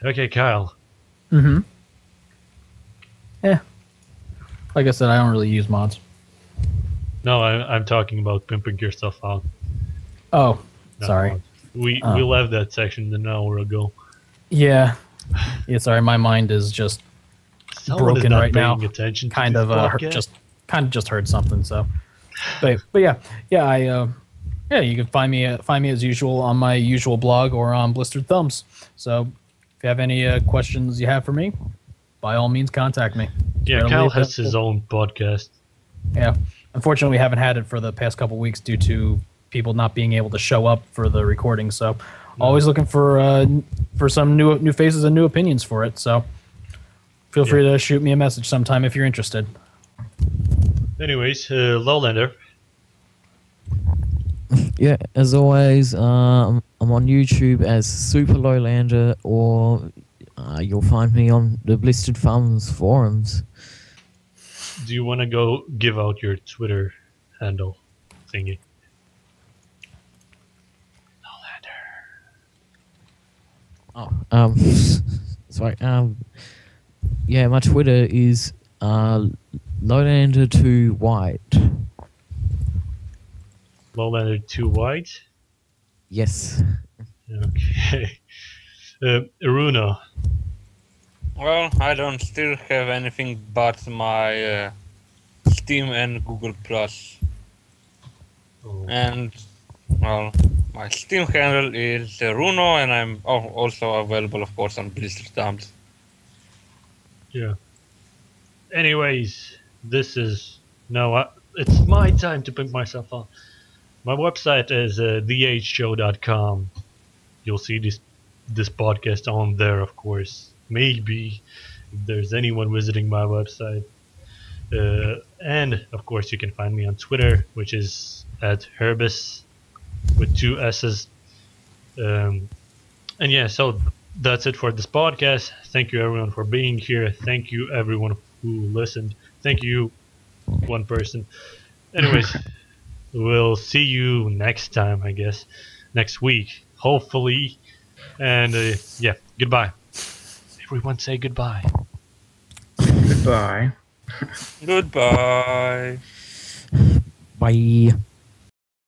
Okay, Kyle. Mm-hmm. Yeah. Like I said, I don't really use mods. No, I'm talking about pimping yourself out. Oh, not sorry. mods. We left that section an hour ago. Yeah. Yeah, sorry. My mind is just Someone is broken not right now. paying attention to Kind this of podcast. just heard something. So, but yeah, you can find me as usual on my usual blog or on Blistered Thumbs. So, if you have any questions you have for me, by all means, contact me. Yeah, Readily Kyle has available. his own podcast. Yeah. Unfortunately, we haven't had it for the past couple weeks due to people not being able to show up for the recording. So always looking for some new faces and new opinions for it. So feel free to shoot me a message sometime if you're interested. Anyways, Lowlander. Yeah, as always, I'm on YouTube as Super Lowlander, or you'll find me on the Blistered Farms forums. Do you want to go give out your Twitter handle thingy? Lowlander. Oh, sorry. Yeah, my Twitter is Lowlander2White. Lowlander2White? Yes. Okay. Erunno. Well, I don't still have anything but my Steam and Google Plus. Oh. And, well, my Steam handle is Erunno, and I'm also available, of course, on Blistered Thumbs. Yeah. Anyways, it's my time to pick myself up. My website is thehshow.com. You'll see this podcast on there, of course. Maybe if there's anyone visiting my website. And of course, you can find me on Twitter, which is at Herbis with 2 S's. And yeah, so that's it for this podcast. Thank you everyone for being here. Thank you everyone who listened. Thank you, one person. Anyways, we'll see you next time, I guess. Next week, hopefully. And yeah, goodbye. Everyone say goodbye. Goodbye. Goodbye. Bye.